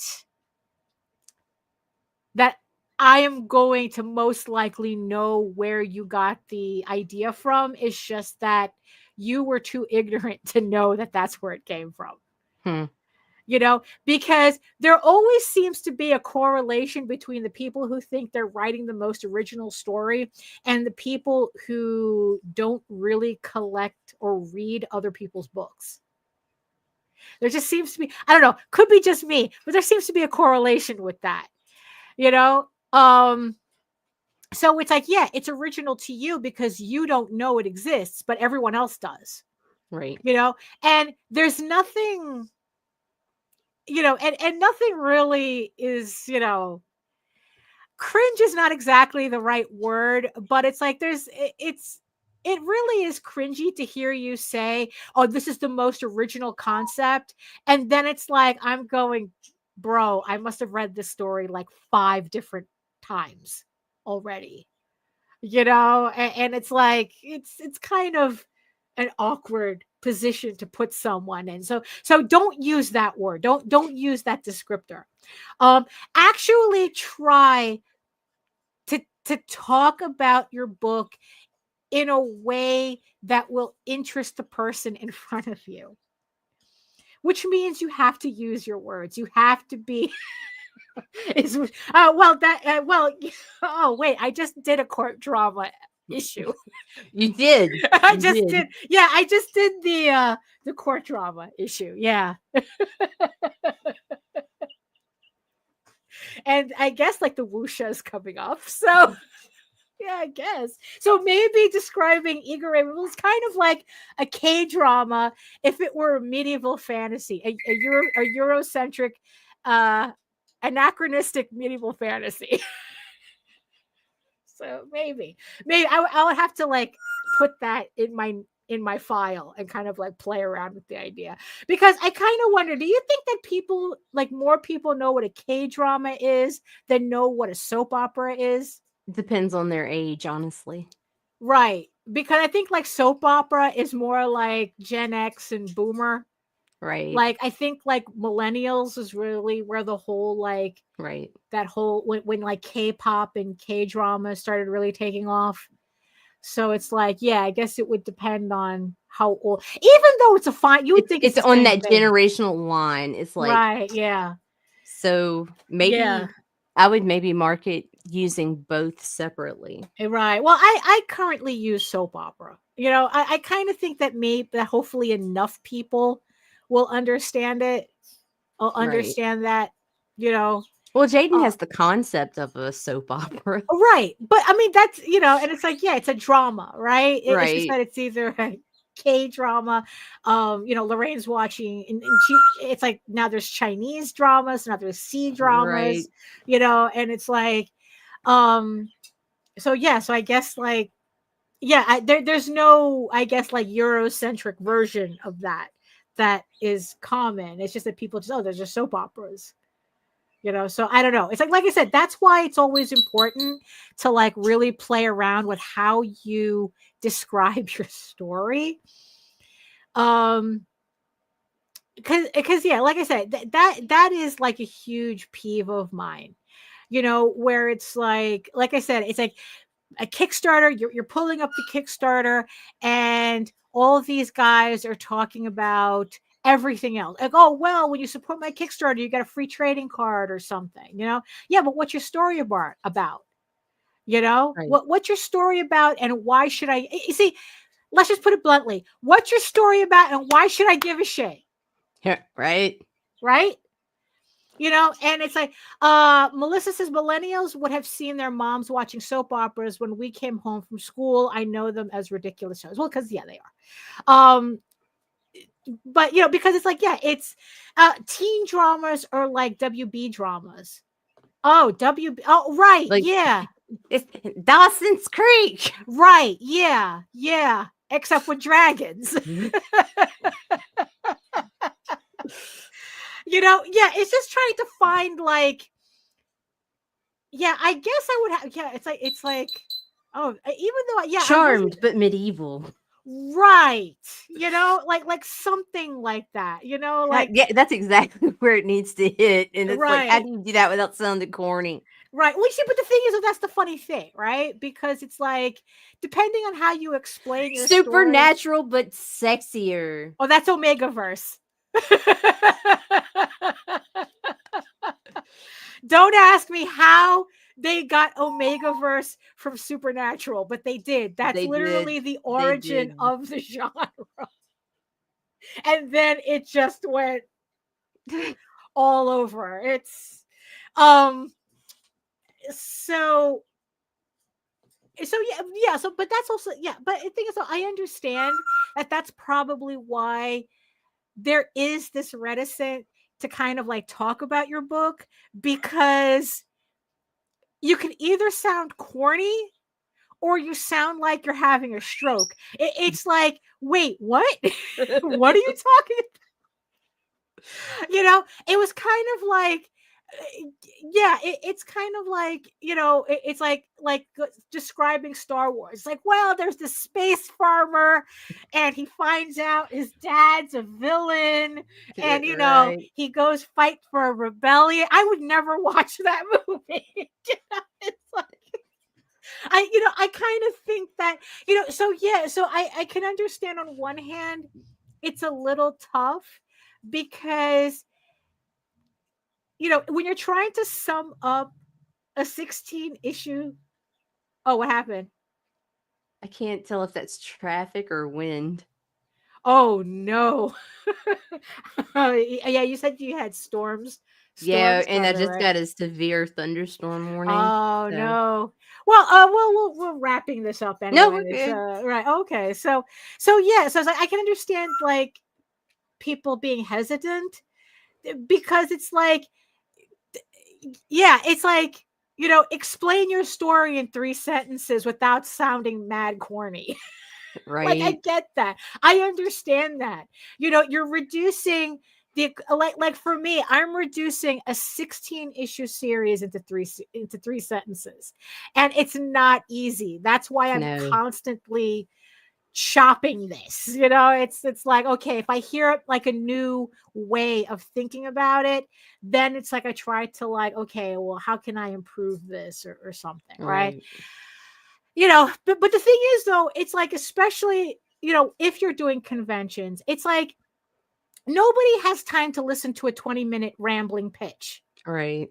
I am going to most likely know where you got the idea from. It's just that you were too ignorant to know that that's where it came from. Because there always seems to be a correlation between the people who think they're writing the most original story and the people who don't really collect or read other people's books. There just seems to be, I don't know, could be just me, but there seems to be a correlation with that. So it's like, yeah, it's original to you because you don't know it exists, but everyone else does. Right. And there's nothing, and nothing really is, cringe is not exactly the right word, but it's like it really is cringy to hear you say, "Oh, this is the most original concept." And then it's like, I'm going, bro, I must have read this story like 5 different times already. And it's like, it's kind of an awkward position to put someone in. So don't use that word. Don't use that descriptor. Actually try to talk about your book in a way that will interest the person in front of you, which means you have to use your words. You have to be oh wait, I just did a court drama issue. You did. I just did. Yeah, I just did the court drama issue. Yeah. And I guess like the wuxia is coming up. So yeah, I guess. So maybe describing Igor was kind of like a K-drama if it were a medieval fantasy, a Eurocentric anachronistic medieval fantasy. So maybe I would have to like put that in my file and kind of like play around with the idea, because I kind of wonder, do you think that people, like more people know what a K-drama is than know what a soap opera is? Depends on their age, honestly. Right. Because I think like soap opera is more like Gen X and Boomer. Right. Like I think like millennials is really where the whole like that whole when like K-pop and K-drama started really taking off. So it's like, yeah, I guess it would depend on how old, even though it's a fine, you would think it's on that generational line. It's like, right, yeah. So maybe I would maybe market using both separately. Right. Well, I currently use soap opera. I kind of think that hopefully enough people will understand it. I'll understand that, Well, Jaden has the concept of a soap opera. Right. But I mean, that's, and it's like, yeah, it's a drama, right? It's just that it's either a K-drama, Lorraine's watching, and it's like, now there's Chinese dramas, now there's C-dramas, and it's like, so I guess like, there's no, I guess like Eurocentric version of that is common. It's just that people just, there's just soap operas. So I don't know. It's like I said, that's why it's always important to like really play around with how you describe your story. Because yeah, like I said, that is like a huge peeve of mine, where it's like I said, it's like a Kickstarter, you're pulling up the Kickstarter, and all of these guys are talking about everything else. Like, oh, well, when you support my Kickstarter, you get a free trading card or something, Yeah, but what's your story about? Right. What's your story about, and why should I? You see, let's just put it bluntly. What's your story about, and why should I give a shit? Yeah, right. Right? And it's like, Melissa says millennials would have seen their moms watching soap operas when we came home from school. I know them as ridiculous shows. Well, because, yeah, they are. But, because it's like, yeah, it's teen dramas or like WB dramas. Oh, WB. Oh, right. Like, yeah. It's Dawson's Creek. Right. Yeah. Yeah. Except with dragons. Yeah, it's just trying to find like, yeah, I guess I would have, yeah, it's like, oh, even though, yeah, Charmed, but medieval. Right. Like something like that, like, Yeah, that's exactly where it needs to hit. And it's like, how Right. do you do that without sounding corny? right. Well, see, but the thing is, that's the funny thing, right? Because it's like, depending on how you explain your story. Supernatural, but sexier. Oh, that's Omegaverse. Don't ask me how they got Omegaverse from Supernatural, but they did. That's They literally did. the They origin did. of the genre. And then it just went all over. It's so yeah, so but that's also, yeah, but the thing is, I understand that that's probably why there is this reticent to kind of like talk about your book, because you can either sound corny or you sound like you're having a stroke. It's like, wait, what? What are you talking about? It was kind of like, yeah, it's kind of like, it's like describing Star Wars. It's like, well, there's this space farmer and he finds out his dad's a villain, and Right. he goes fight for a rebellion. I would never watch that movie. It's like, I kind of think that, so yeah, so I can understand on one hand it's a little tough, because when you're trying to sum up a 16 issue. Oh, what happened? I can't tell if that's traffic or wind. Oh no. Yeah, you said you had storms. Yeah, Storms and I coming, just right? got a severe thunderstorm warning. Oh so- no. Well, we're wrapping this up anyway. No, we're good. Right. Okay. So yeah. So I was like, I can understand like people being hesitant, because it's like, yeah, it's like, explain your story in 3 sentences without sounding mad corny. Right. Like, I get that. I understand that. You're reducing the, like for me, I'm reducing a 16 issue series into three sentences, and it's not easy. That's why I'm No. constantly chopping this. It's like, okay, if I hear like a new way of thinking about it, then it's like I try to like, okay, well, how can I improve this or something, right? But the thing is, though, it's like, especially, if you're doing conventions, it's like nobody has time to listen to a 20-minute rambling pitch. Right.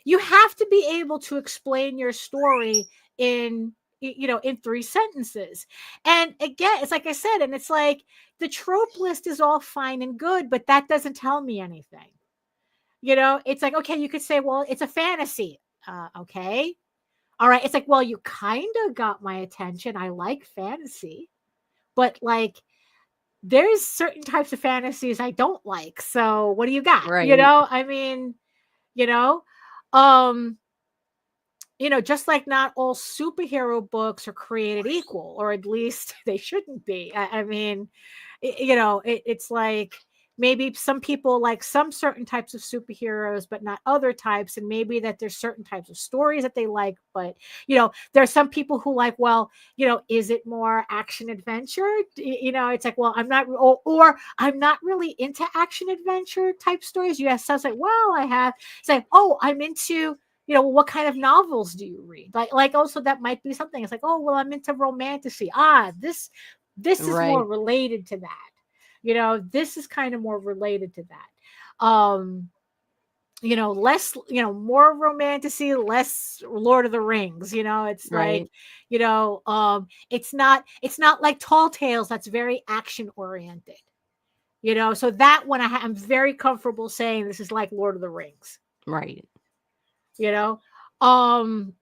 You have to be able to explain your story in 3 sentences. And again, it's like I said, and it's like the trope list is all fine and good, but that doesn't tell me anything. It's like, okay, you could say, well, it's a fantasy. Okay. All right. It's like, well, you kind of got my attention. I like fantasy, but like, there's certain types of fantasies I don't like. So what do you got? Right. I mean, just like not all superhero books are created equal, or at least they shouldn't be. I mean, it's like, maybe some people like some certain types of superheroes, but not other types. And maybe that there's certain types of stories that they like, but there are some people who like, well, is it more action adventure? It's like, well, I'm not, or I'm not really into action adventure type stories. You have stuff like, well, I have, it's like, oh, I'm into, what kind of novels do you read? Like also that might be something. It's like, oh, well, I'm into romantasy. This is more related to that. This is kind of more related to that. Less, more romantasy, less Lord of the Rings. It's like, it's not like Tall Tales. That's very action oriented. So that one I'm very comfortable saying this is like Lord of the Rings. Right. Although,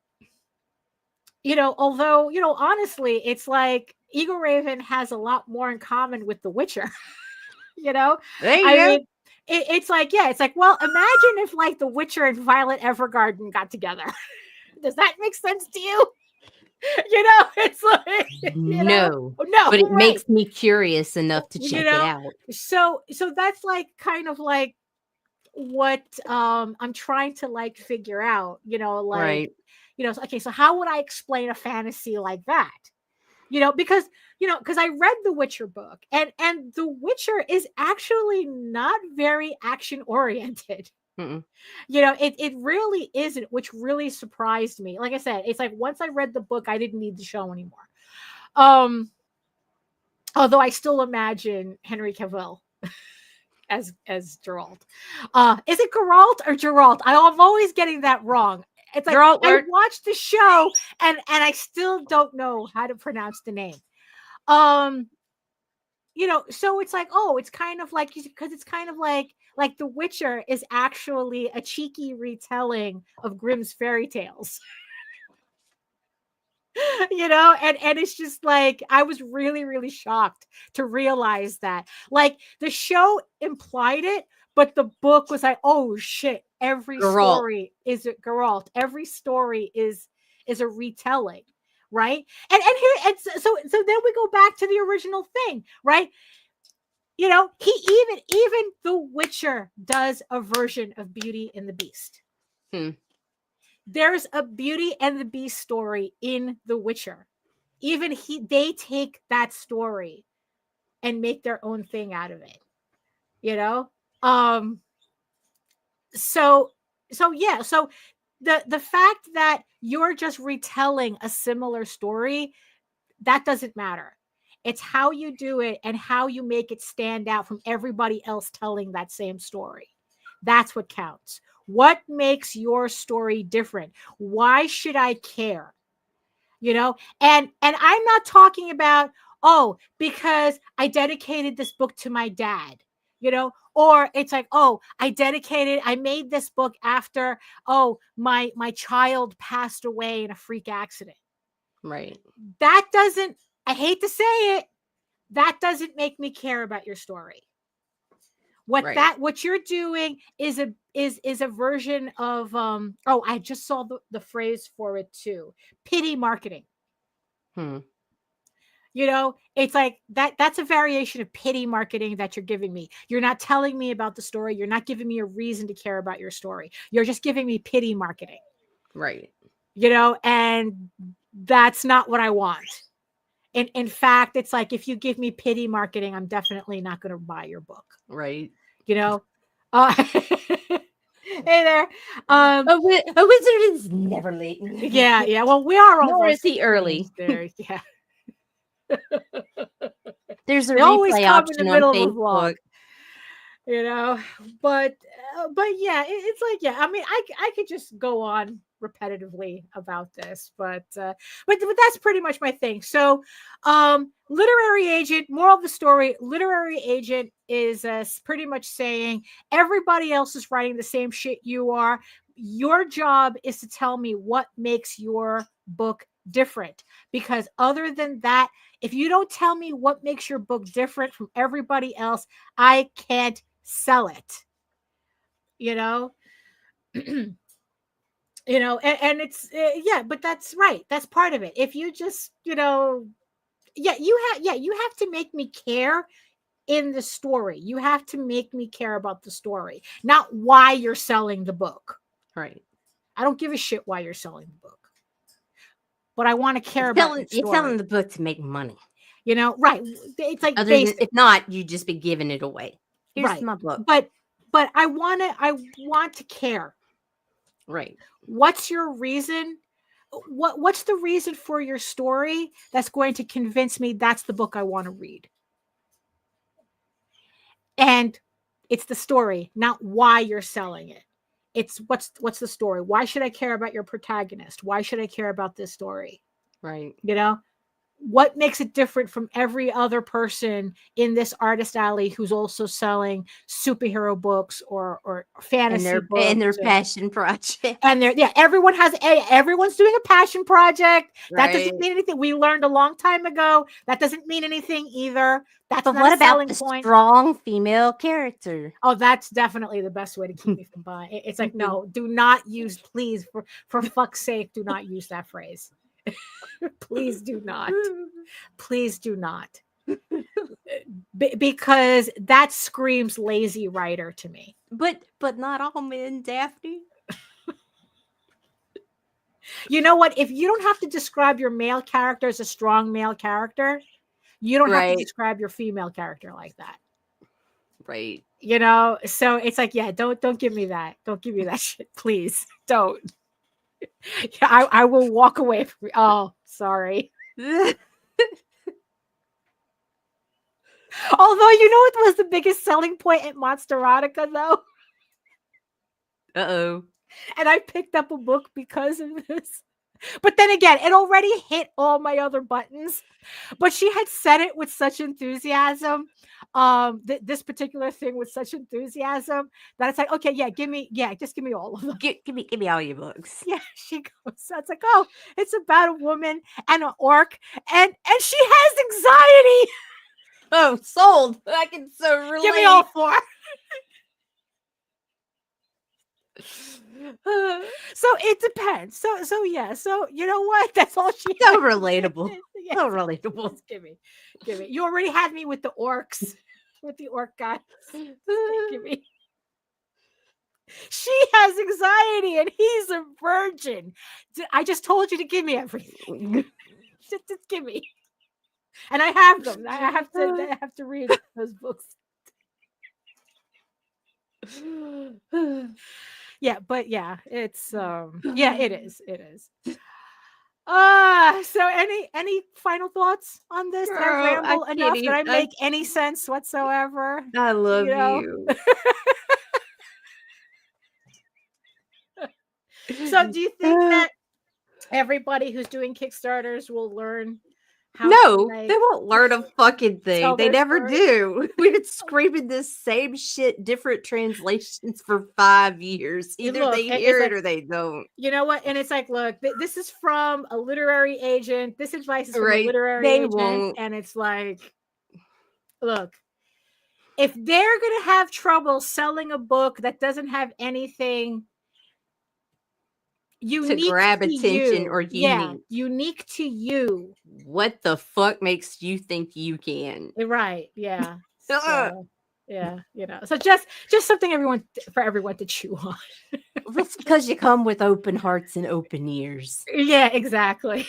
honestly, it's like Eagle Raven has a lot more in common with The Witcher. There you go. mean, it's like, well, imagine if like The Witcher and Violet Evergarden got together. Does that make sense to you? It's like, no, but it right. makes me curious enough to check it out. So that's like kind of like what I'm trying to like figure out, like, okay, so how would I explain a fantasy like that? Because I read the Witcher book, and the Witcher is actually not very action oriented. It really isn't, which really surprised me. Like I said, it's like once I read the book, I didn't need the show anymore. Although I still imagine Henry Cavill as Geralt. Is it Geralt or Geralt? I'm always getting that wrong. It's like Geralt, I watched the show and I still don't know how to pronounce the name. So it's like, oh, it's kind of like, because it's kind of like The Witcher is actually a cheeky retelling of Grimm's fairy tales. And it's just like, I was really, really shocked to realize that, like, the show implied it, but the book was like, oh shit, every story is a Geralt. Every story is a retelling, right? And so then we go back to the original thing, right? He even The Witcher does a version of Beauty and the Beast. There's a Beauty and the Beast story in The Witcher. Even they take that story and make their own thing out of it. So the fact that you're just retelling a similar story, that doesn't matter. It's how you do it and how you make it stand out from everybody else telling that same story. That's what counts. What makes your story different? Why should I care? And I'm not talking about, oh, because I dedicated this book to my dad, or it's like, oh, I made this book after, oh, my child passed away in a freak accident. Right. That doesn't, I hate to say it, that doesn't make me care about your story. What you're doing is a version of I just saw the phrase for it too. Pity marketing. It's like that's a variation of pity marketing that you're giving me. You're not telling me about the story. You're not giving me a reason to care about your story. You're just giving me pity marketing. Right. And that's not what I want. In fact, it's like, if you give me pity marketing, I'm definitely not going to buy your book. Right. Hey there. A wizard is never late. Yeah. Well, we are almost early. There. Yeah. There's a replay option on Facebook. But yeah, it's like, yeah, I mean, I could just go on repetitively about this, but that's pretty much my thing. So literary agent, moral of the story, literary agent is pretty much saying everybody else is writing the same shit you are. Your job is to tell me what makes your book different, because other than that, if you don't tell me what makes your book different from everybody else, I can't sell it. And it's but that's right. That's part of it. If you just, you have to make me care in the story. You have to make me care about the story, not why you're selling the book. Right. I don't give a shit why you're selling the book, but I want to care about the story. You're selling the book to make money. Right. It's like, if not, you'd just be giving it away. Here's my book. But I want to care. Right. What's your reason? What's the reason for your story that's going to convince me that's the book I want to read? And it's the story, not why you're selling it. It's what's the story? Why should I care about your protagonist? Why should I care about this story? Right. You know, what makes it different from every other person in this artist alley who's also selling superhero books or fantasy books and their passion project. And everyone's doing a passion project. That Right. doesn't mean anything. We learned a long time ago that doesn't mean anything either. That's But not what a about selling the point. strong female character? Oh, that's definitely the best way to keep me from buying. It's like, no, do not use, please, for fuck's sake, do not use that phrase. Please do not. Please do not. Because that screams lazy writer to me. But not all men, Daphne. You know what? If you don't have to describe your male character as a strong male character, you don't have to describe your female character like that. Right. You know, so it's like, yeah, don't give me that. Don't give me that shit, please. Don't. Yeah, I will walk away from. Oh, sorry. Although, you know what was the biggest selling point at Monsterotica, though? Uh-oh. And I picked up a book because of this. But then again, it already hit all my other buttons. But she had said it with such enthusiasm, this particular thing with such enthusiasm that it's like, okay, just give me all of them. Give me all your books. Yeah, she goes. So it's like, oh, it's about a woman and an orc, and she has anxiety. Oh, sold. I can so relate. Give me all 4. So it depends. So yeah. So you know what? That's all she. So relatable. Yes. So relatable. Just give me. You already had me with the orcs, with the orc guys. Give me. She has anxiety and he's a virgin. I just told you to give me everything. just give me. And I have them. I have to read those books. Yeah, but yeah, it's it is. So any final thoughts on this? Did I ramble enough? Did I make any sense whatsoever? I love you. So do you think that everybody who's doing Kickstarters will learn how they won't learn a fucking thing. They never do. We've been screaming this same shit, different translations for 5 years. Either they hear it or they don't. You know what? And it's like, look, this is from a literary agent. This advice is from a literary agent. Won't. And it's like, look, if they're going to have trouble selling a book that doesn't have anything unique to grab attention you. or unique. Unique to you. What the fuck makes you think you can? Right. Yeah. So, yeah. You know. So just something for everyone to chew on. That's because you come with open hearts and open ears. Yeah. Exactly.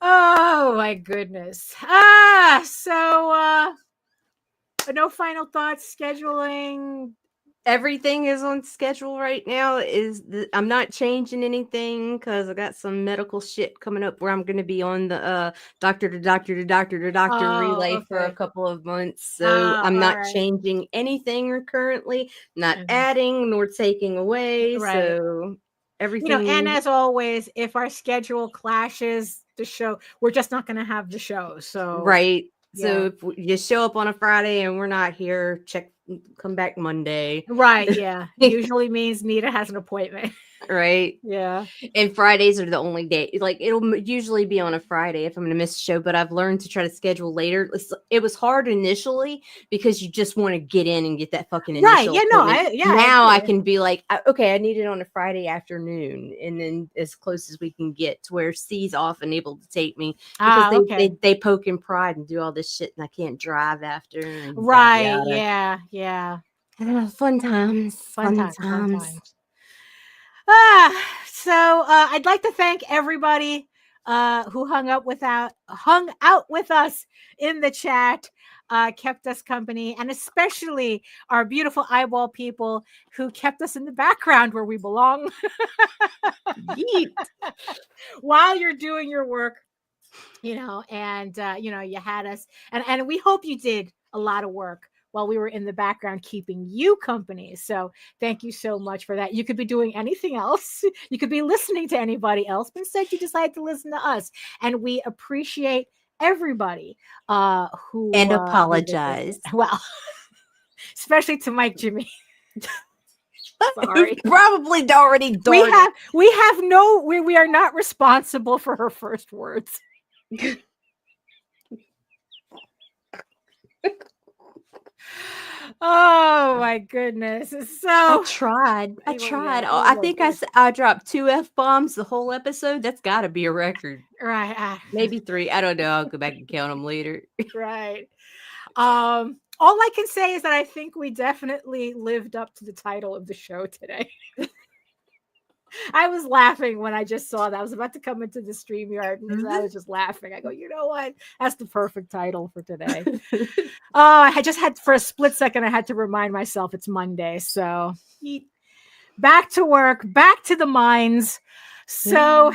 Oh my goodness. So no final thoughts. Scheduling. Everything is on schedule right now. I'm not changing anything because I got some medical shit coming up where I'm going to be on the doctor to doctor relay for a couple of months. So I'm not changing anything currently, not adding nor taking away. Right. So everything. And as always, if our schedule clashes the show, we're just not going to have the show. So right. Yeah. So if you show up on a Friday and we're not here, come back Monday. Right. Yeah. Usually means Nita has an appointment. Right. Yeah. And Fridays are the only day. Like it'll usually be on a Friday if I'm going to miss a show, but I've learned to try to schedule later. It was hard initially because you just want to get in and get that fucking initial. Right. Yeah. No. Now I can be like, okay, I need it on a Friday afternoon, and then as close as we can get to where C's often able to take me because they poke and prod and do all this shit, and I can't drive after. Right. Yeah. Yeah. Fun times. Fun times. So I'd like to thank everybody who hung out with us in the chat, kept us company, and especially our beautiful eyeball people who kept us in the background where we belong. Yeet. While you're doing your work, and you had us, and we hope you did a lot of work while we were in the background keeping you company. So thank you so much for that. You could be doing anything else. You could be listening to anybody else, but instead you decided to listen to us. And we appreciate everybody who And apologize. Well, especially to Mike Jimmy. Sorry. Who probably already darted. We are not responsible for her first words. Oh my goodness. So I tried. I think I dropped 2 F-bombs the whole episode. That's got to be a record. Right. Maybe 3. I don't know. I'll go back and count them later. Right. All I can say is that I think we definitely lived up to the title of the show today. I was laughing when I just saw that. I was about to come into the Streamyard and I was just laughing. I go, you know what? That's the perfect title for today. I just had, for a split second, I had to remind myself it's Monday. So back to work, back to the mines. So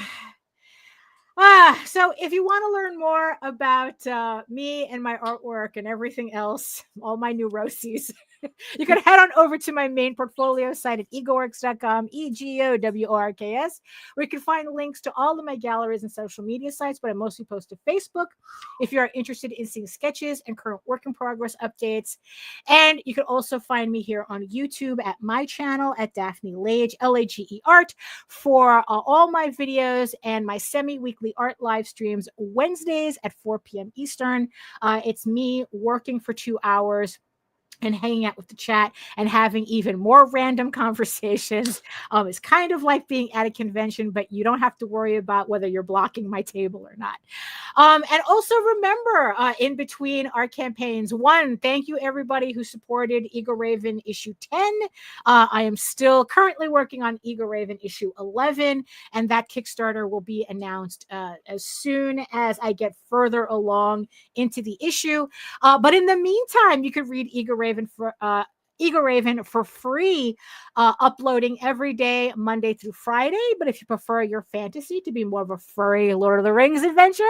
if you want to learn more about me and my artwork and everything else, all my neuroses, you can head on over to my main portfolio site at egoworks.com, EGOWORKS, where you can find links to all of my galleries and social media sites, but I mostly post to Facebook if you are interested in seeing sketches and current work in progress updates. And you can also find me here on YouTube at my channel at Daphne Lage, Lage Art, for all my videos and my semi-weekly art live streams Wednesdays at 4 p.m. Eastern. It's me working for 2 hours and hanging out with the chat and having even more random conversations. It's kind of like being at a convention, but you don't have to worry about whether you're blocking my table or not. And also remember, in between our campaigns, 1, thank you everybody who supported Eagle Raven issue 10. I am still currently working on Eagle Raven issue 11, and that Kickstarter will be announced as soon as I get further along into the issue. But in the meantime, you can read Eagle Raven for free, uploading every day, Monday through Friday. But if you prefer your fantasy to be more of a furry Lord of the Rings adventure,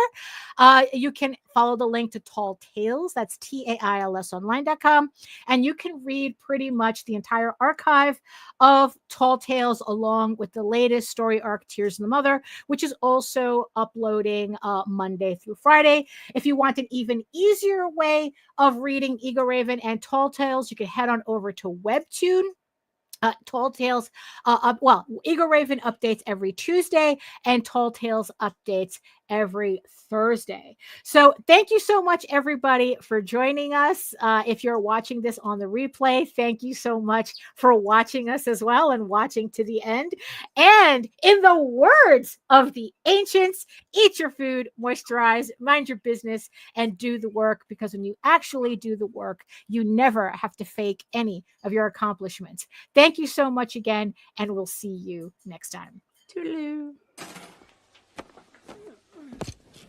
you can follow the link to Tall Tales. That's TAILSonline.com. And you can read pretty much the entire archive of Tall Tales along with the latest story arc, Tears in the Mother, which is also uploading Monday through Friday. If you want an even easier way of reading Eagle Raven and Tall Tales, you can head on over to Webtoon. Tall Tales, Eagle Raven updates every Tuesday and Tall Tales updates every Thursday. So thank you so much, everybody, for joining us. If you're watching this on the replay, thank you so much for watching us as well and watching to the end. And in the words of the ancients, eat your food, moisturize, mind your business, and do the work, because when you actually do the work, you never have to fake any of your accomplishments. Thank you so much again, and we'll see you next time. Toodaloo.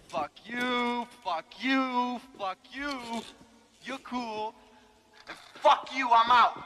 Fuck you, fuck you, fuck you. You're cool. And fuck you, I'm out.